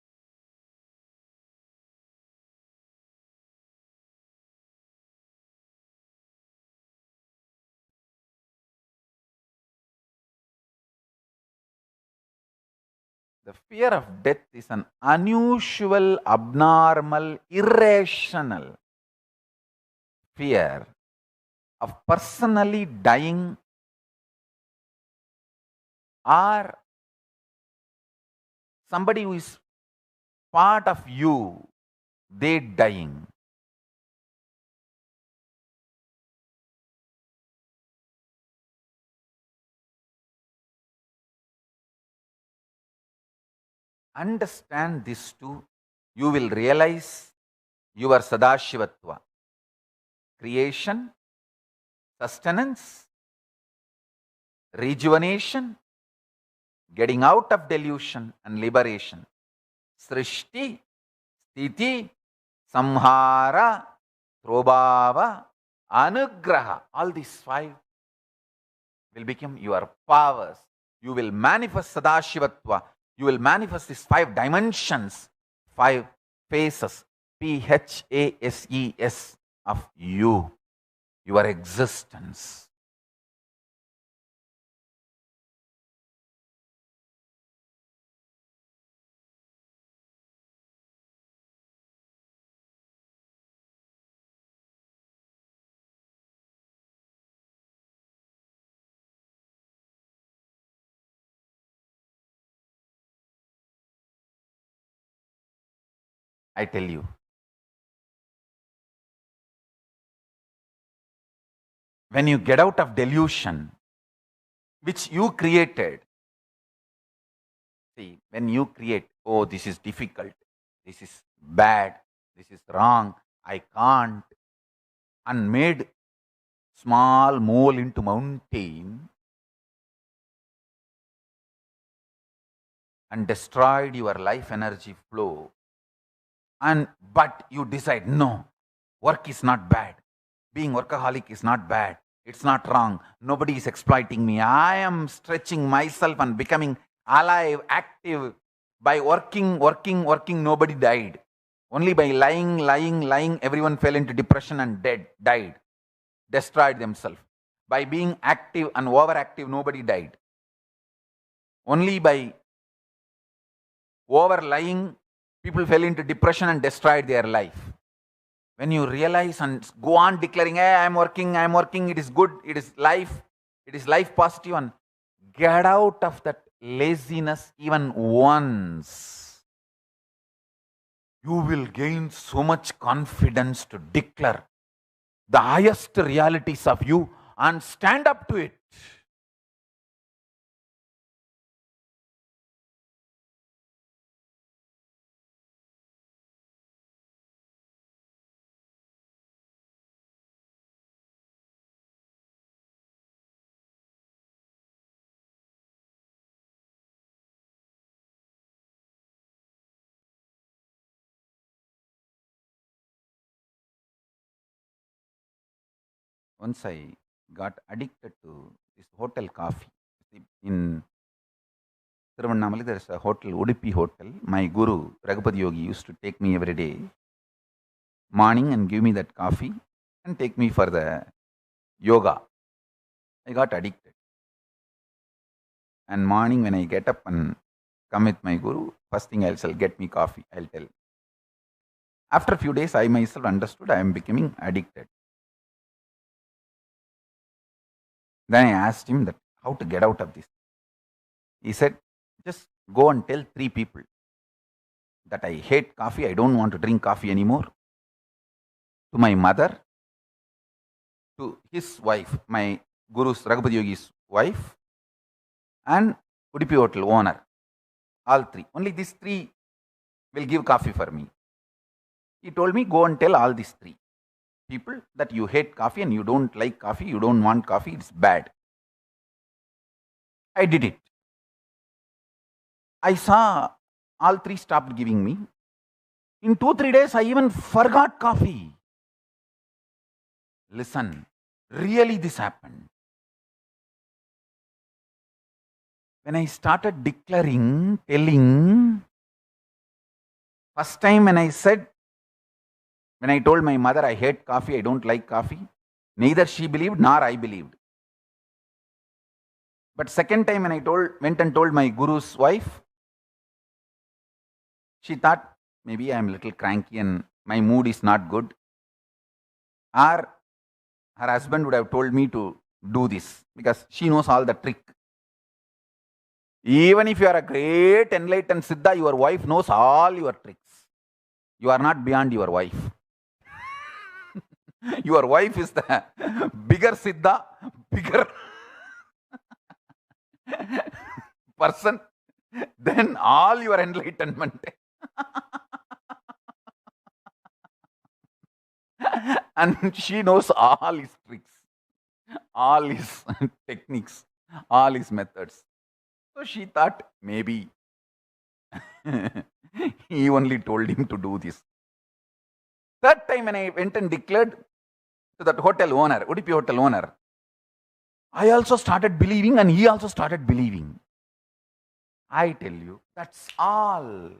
The fear of death is an unusual, abnormal, irrational fear of personally dying or somebody who is part of you, they dying. Understand this too. You will realize your Sadashivatva. Creation, sustenance, rejuvenation, getting out of delusion and liberation. Srishti, Sthiti, Samhara, Trobhava, Anugraha. All these 5 will become your powers. You will manifest Sadashivatva. You will manifest these 5 dimensions, 5 phases, PHASES of you, your existence. I tell you, when you get out of delusion, which you created, see, when you create, oh, this is difficult, this is bad, this is wrong, I can't, and made small mole into mountain and destroyed your life energy flow. But you decide, no, work is not bad. Being workaholic is not bad. It's not wrong. Nobody is exploiting me. I am stretching myself and becoming alive, active. By working, nobody died. Only by lying, everyone fell into depression and died. Destroyed themselves. By being active and overactive, nobody died. Only by overlying, people fell into depression and destroyed their life. When you realize and go on declaring, hey, I'm working, it is good, it is life positive, and get out of that laziness even once, you will gain so much confidence to declare the highest realities of you and stand up to it. Once I got addicted to this hotel coffee. In Thiruvannamalai, there is a hotel, Udupi Hotel. My guru, Raghupati Yogi, used to take me every day, morning, and give me that coffee and take me for the yoga. I got addicted. And morning when I get up and come with my guru, first thing I'll say, get me coffee, I'll tell. After a few days, I myself understood I am becoming addicted. Then I asked him that how to get out of this. He said, just go and tell 3 people that I hate coffee, I don't want to drink coffee anymore. To my mother, to his wife, my guru's Raghupati Yogi's wife, and Udupi Hotel owner. All 3. Only these 3 will give coffee for me. He told me, go and tell all these 3 people that you hate coffee and you don't like coffee, you don't want coffee, it's bad. I did it. I saw all 3 stopped giving me. In 2-3 days, I even forgot coffee. Listen, really this happened. When I started declaring, telling, first time when I told my mother I hate coffee, I don't like coffee, neither she believed nor I believed. But second time when I went and told my guru's wife, She thought maybe I am a little cranky and my mood is not good. Or her husband would have told me to do this because she knows all the trick. Even if you are a great enlightened Siddha, your wife knows all your tricks. You are not beyond your wife. Your wife is the bigger Siddha, bigger person than all your enlightenment. And she knows all his tricks, all his techniques, all his methods. So she thought maybe he only told him to do this. Third time when I went and declared to that hotel owner, Udupi hotel owner, I also started believing and he also started believing. I tell you, that's all.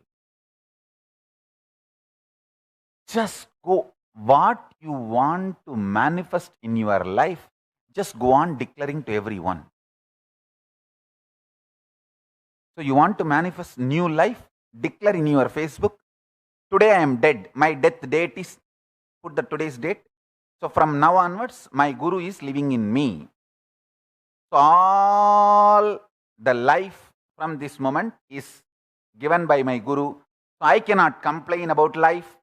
Just go. What you want to manifest in your life, just go on declaring to everyone. So you want to manifest new life? Declare in your Facebook, today I am dead. My death date is, put the today's date. So from now onwards, my Guru is living in me. So all the life from this moment is given by my Guru. So I cannot complain about life.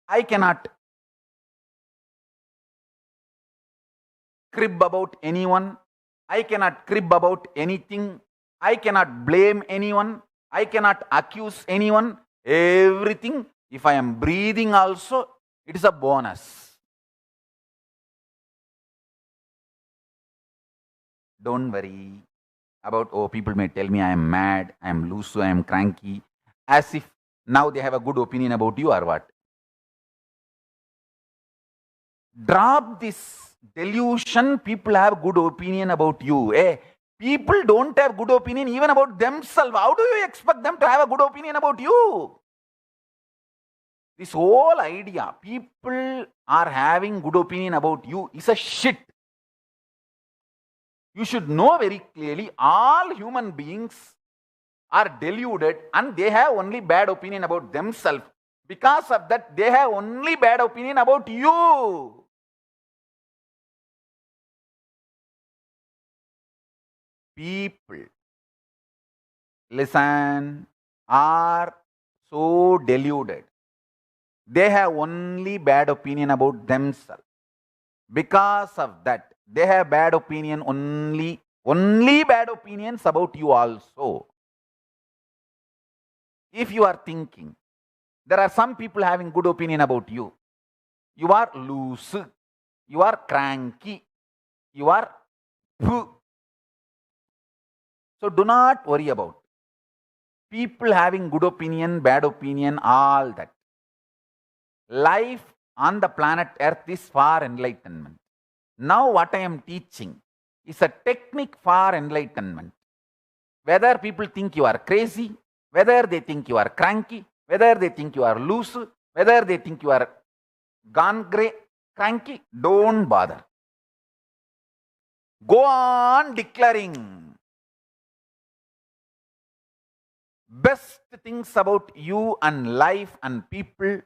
I cannot crib about anyone. I cannot crib about anything. I cannot blame anyone. I cannot accuse anyone. Everything, if I am breathing also, it is a bonus. Don't worry about, oh, people may tell me I am mad, I am loose, I am cranky, as if now they have a good opinion about you or what. Drop this delusion, people have good opinion about you. People don't have good opinion even about themselves. How do you expect them to have a good opinion about you? This whole idea, people are having good opinion about you, is a shit. You should know very clearly, all human beings are deluded and they have only bad opinion about themselves. Because of that, they have only bad opinion about you. People, listen, are so deluded. They have only bad opinion about themselves. Because of that, they have bad opinion only bad opinions about you also. If you are thinking, there are some people having good opinion about you. You are loose, you are cranky, you are poo. So do not worry about people having good opinion, bad opinion, all that. Life on the planet Earth is for enlightenment. Now what I am teaching is a technique for enlightenment. Whether people think you are crazy, whether they think you are cranky, whether they think you are loose, whether they think you are gone grey, cranky, don't bother. Go on declaring best things about you and life and people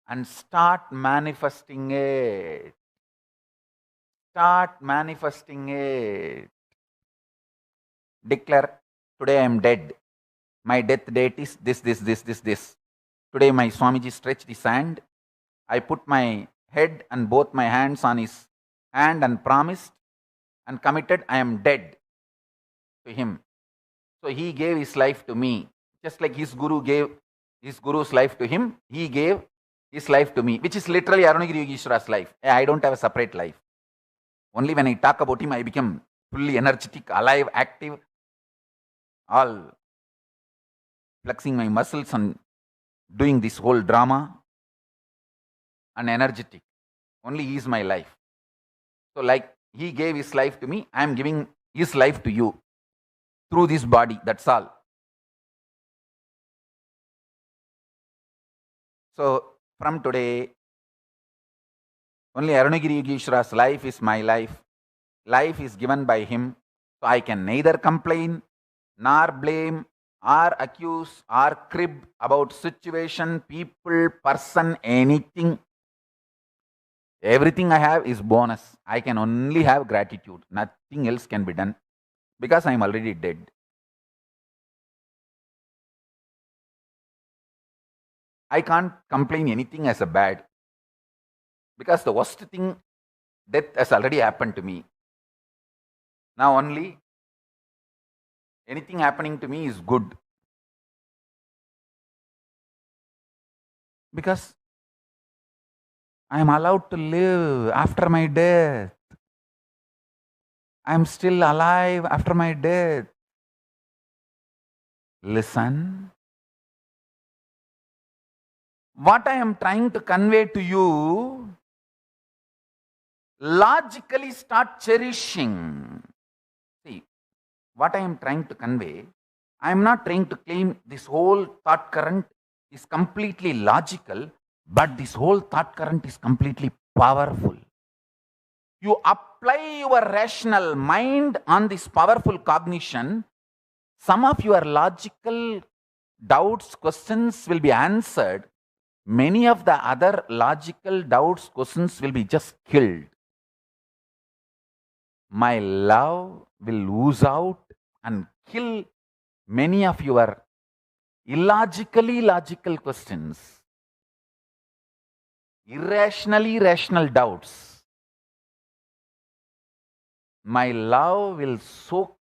and start manifesting it. Start manifesting it. Declare, today I am dead. My death date is this. Today my Swamiji stretched his hand. I put my head and both my hands on his hand and promised and committed I am dead to him. So he gave his life to me. Just like his Guru gave his Guru's life to him, he gave his life to me, which is literally Arunagiri Yogeshwara's life. I don't have a separate life. Only when I talk about him, I become fully energetic, alive, active, all flexing my muscles and doing this whole drama and energetic. Only he is my life. So like he gave his life to me, I am giving his life to you through this body, that's all. So from today, only Arunagiri Yogeshwara's life is my life. Life is given by him. So I can neither complain nor blame or accuse or crib about situation, people, person, anything. Everything I have is bonus. I can only have gratitude. Nothing else can be done because I am already dead. I can't complain anything as a bad because the worst thing, death, has already happened to me. Now only anything happening to me is good. Because I am allowed to live after my death. I am still alive after my death. Listen. What I am trying to convey to you, logically start cherishing. See, what I am trying to convey, I am not trying to claim this whole thought current is completely logical, but this whole thought current is completely powerful. You apply your rational mind on this powerful cognition, some of your logical doubts, questions will be answered. Many of the other logical doubts, questions will be just killed. My love will ooze out and kill many of your illogically logical questions, irrationally rational doubts. My love will soak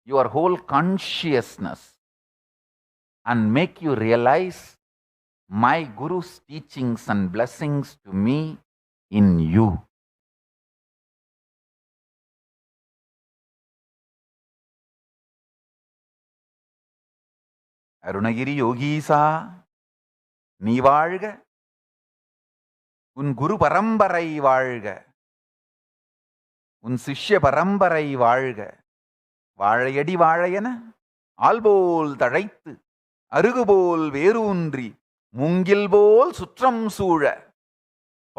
your whole consciousness and make you realize my Guru's teachings and blessings to me in you. Arunagiri யோகீசா நீ வாழ்க, உன் குரு பரம்பரை வாழ்க, உன் சிஷ்ய பரம்பரை வாழ்க, வாழையடி வாழையென ஆல்போல் தழைத்து அருகுபோல் வேரூன்றி மூங்கில் போல் சுற்றம் சூழ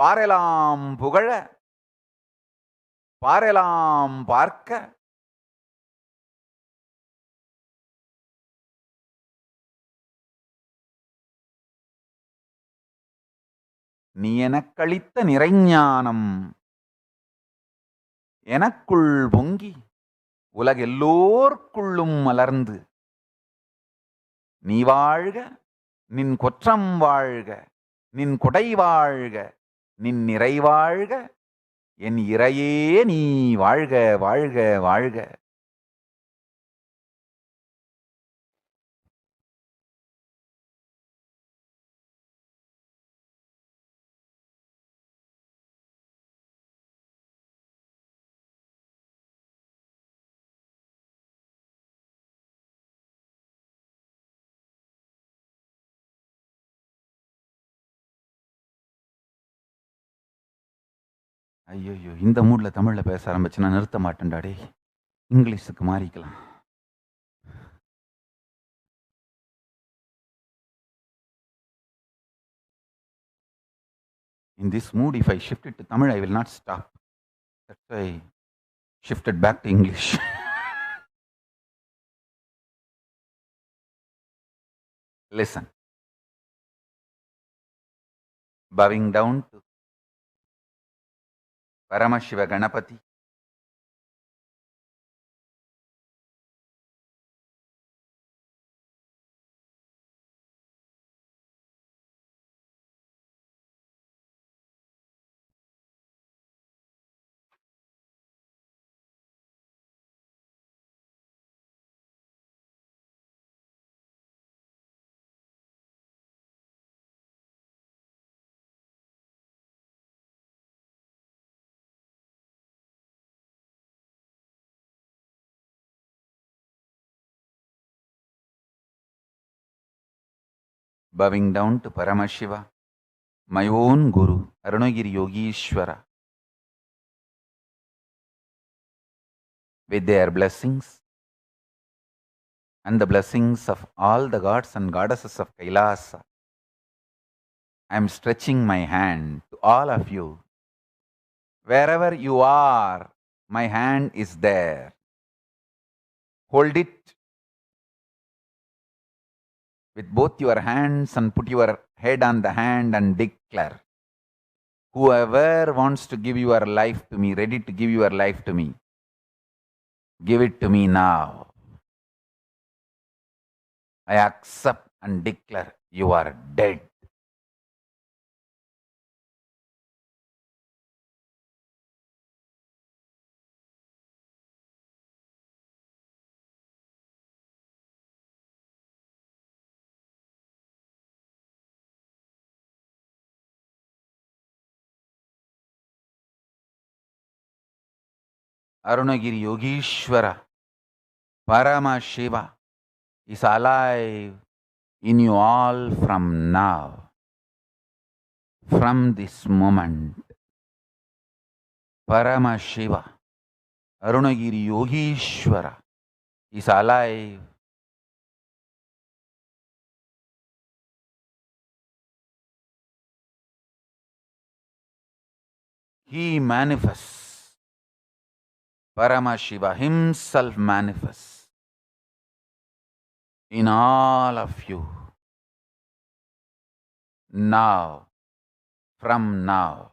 பாரெலாம் புகழ பாரெலாம் பார்க்க நீ எனக்களித்த நிறைஞானம் எனக்குள் பொங்கி உலகெல்லோர்க்குள்ளும் மலர்ந்து நீ வாழ்க, நின் கொற்றம் வாழ்க, நின் கொடை வாழ்க, நின் நிறை வாழ்க, என் இறையே நீ வாழ்க வாழ்க வாழ்க. ஐயோ, இந்த மூட்ல தமிழ்ல பேச ஆரம்பிச்சு நான் நிறுத்த மாட்டேன்டாடே, இங்கிலீஷுக்கு மாறிக்கலாம். In this mood, if I shift it to Tamil, I will not stop. That's why I shifted back to English. Listen. Bowing down to Paramashiva Ganapati, bowing down to Paramashiva, my own Guru, Arunagiri Yogishwara, with their blessings and the blessings of all the gods and goddesses of Kailasa, I am stretching my hand to all of you. Wherever you are, my hand is there. Hold it with both your hands and put your head on the hand and declare, whoever wants to give your life to me, ready to give your life to me, give it to me now. I accept and declare you are dead. Arunagiri Yogeshwara, Parama Shiva is alive in you all from now, from this moment. Parama Shiva, Arunagiri Yogeshwara is alive. He manifests. Parama Shiva himself manifests in all of you. Now, from now.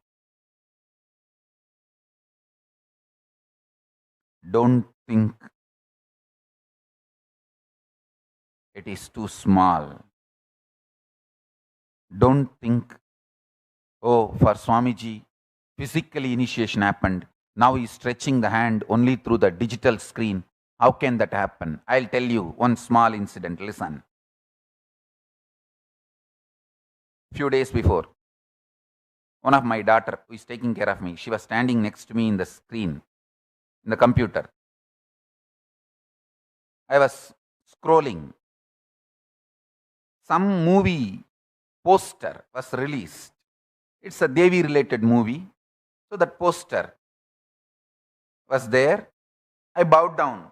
Don't think it is too small. Don't think, oh, for Swamiji, physically initiation happened. Now he is stretching the hand only through the digital screen. How can that happen? I'll tell you one small incident. Listen. Few days before, one of my daughter who is taking care of me, she was standing next to me in the screen, in the computer. I was scrolling. Some movie poster was released. It's a Devi related movie. So that poster was there. I bowed down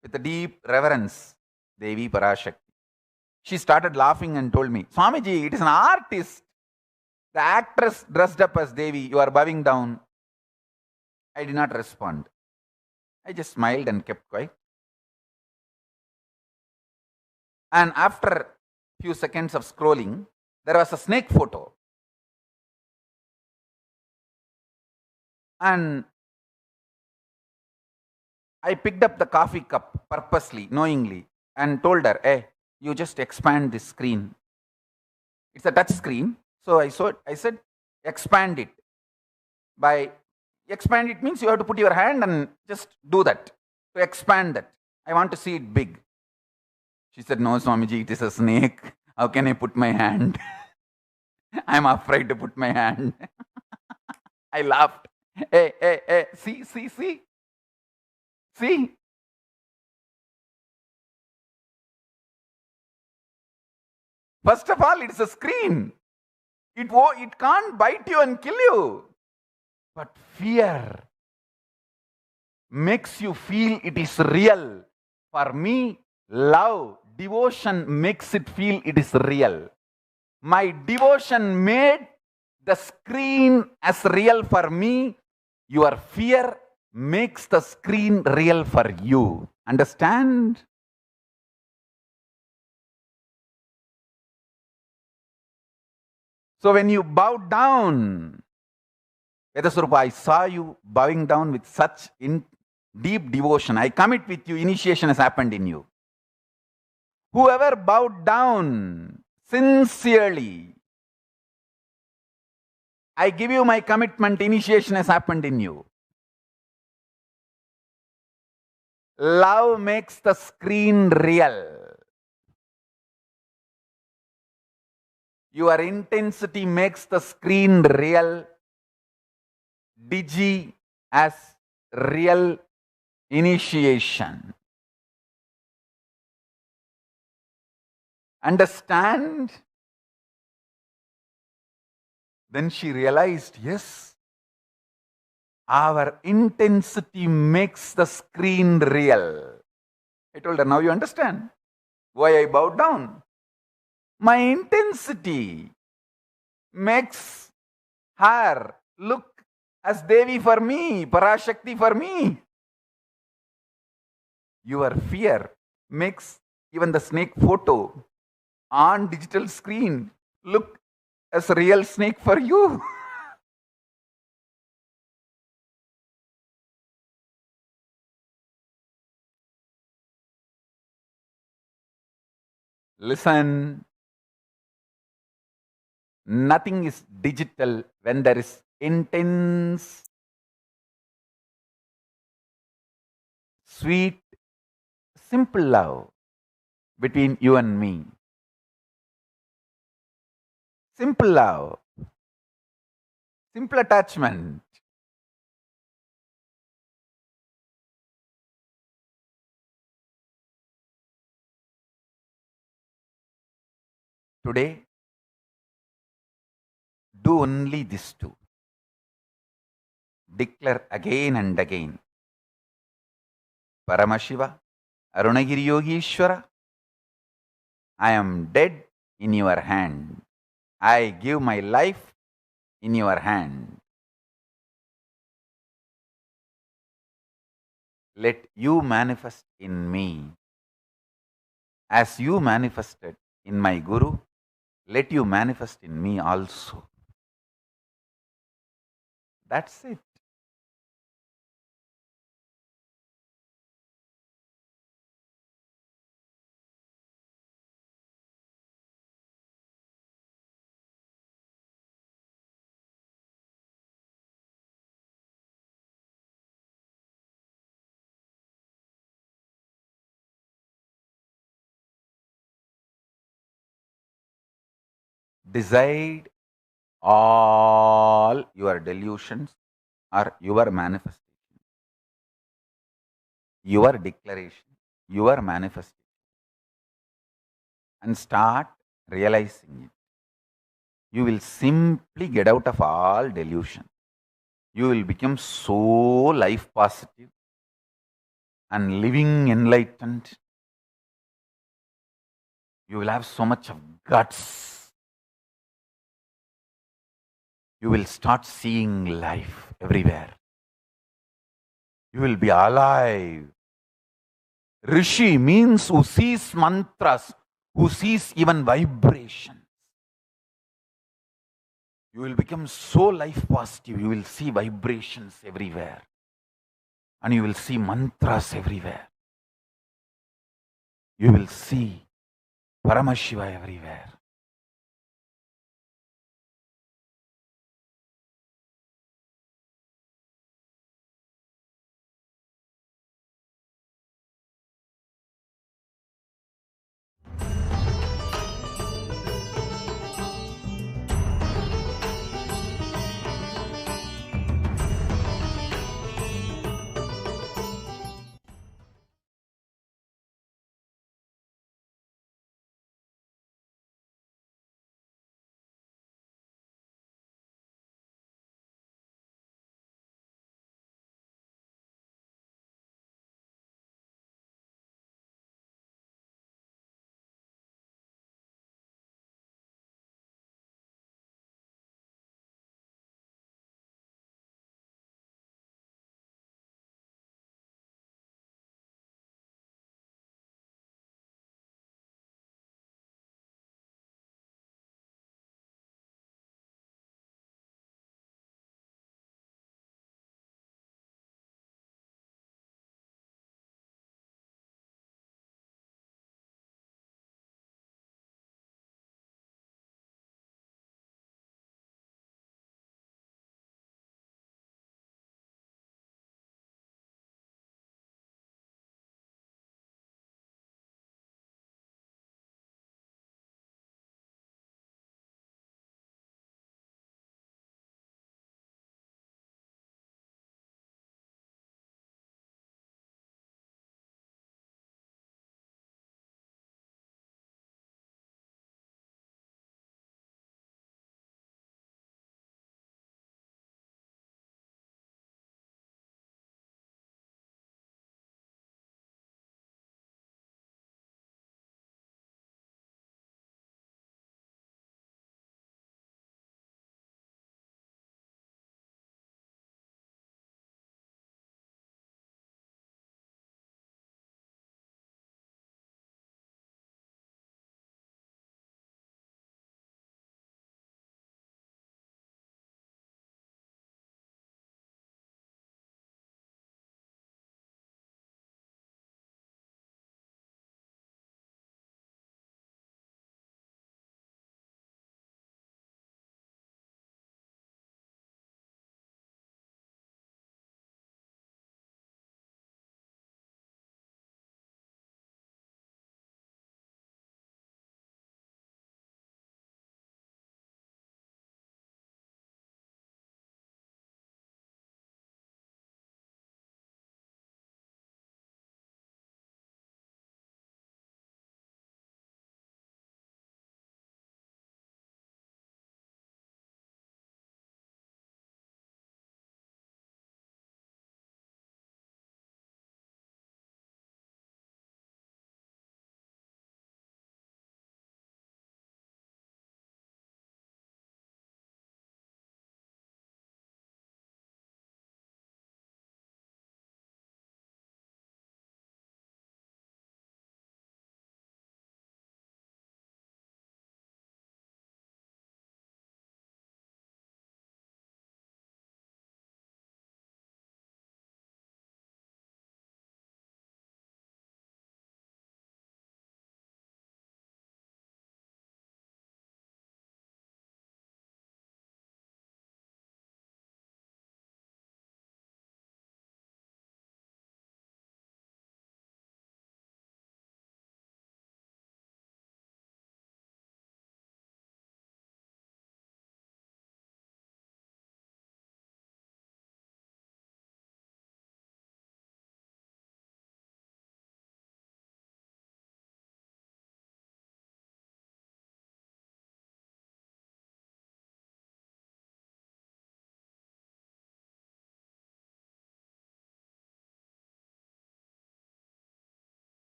with a deep reverence. Devi Parashakti. She started laughing and told me, Swamiji, it is an artist. The actress dressed up as Devi, you are bowing down. I did not respond. I just smiled and kept quiet. And after few seconds of scrolling, there was a snake photo. And I picked up the coffee cup purposely, knowingly, and told her, hey, you just expand this screen. It's a touch screen. So I said, expand it. By expand it means you have to put your hand and just do that. To expand that. I want to see it big. She said, no, Swamiji, it is a snake. How can I put my hand? I'm afraid to put my hand. I laughed. Hey, see. See? First of all, it's a screen. It can't bite you and kill you. But fear makes you feel it is real. For me, love, devotion makes it feel it is real. My devotion made the screen as real for me. Your fear makes the screen real for you. Understand? So when you bow down, Vedaswarupa, I saw you bowing down with such deep devotion. I commit with you, initiation has happened in you. Whoever bowed down sincerely, I give you my commitment, initiation has happened in you. Love makes the screen real. Your intensity makes the screen real. Digi as real initiation. Understand? Then she realized, yes, our intensity makes the screen real. I told her, now you understand why I bowed down. My intensity makes her look as Devi for me, Parashakti for me. Your fear makes even the snake photo on digital screen look as a real snake for you. Listen, nothing is digital when there is intense, sweet, simple love between you and me. Simple love, simple attachment. Today, do only these two. Declare again and again. Paramashiva, Arunagiri Yogishwara, I am dead in your hand. I give my life in your hand. Let you manifest in me. As you manifested in my Guru, let you manifest in me also. That's it. Decide all your delusions are your manifestation, your declaration, your manifestation, and start realizing it. You will simply get out of all delusion. You will become so life positive and living enlightened. You will have so much of guts. You will start seeing life everywhere. You will be alive. Rishi means who sees mantras, who sees even vibrations. You will become so life positive. You will see vibrations everywhere. And you will see mantras everywhere. You will see Paramashiva everywhere.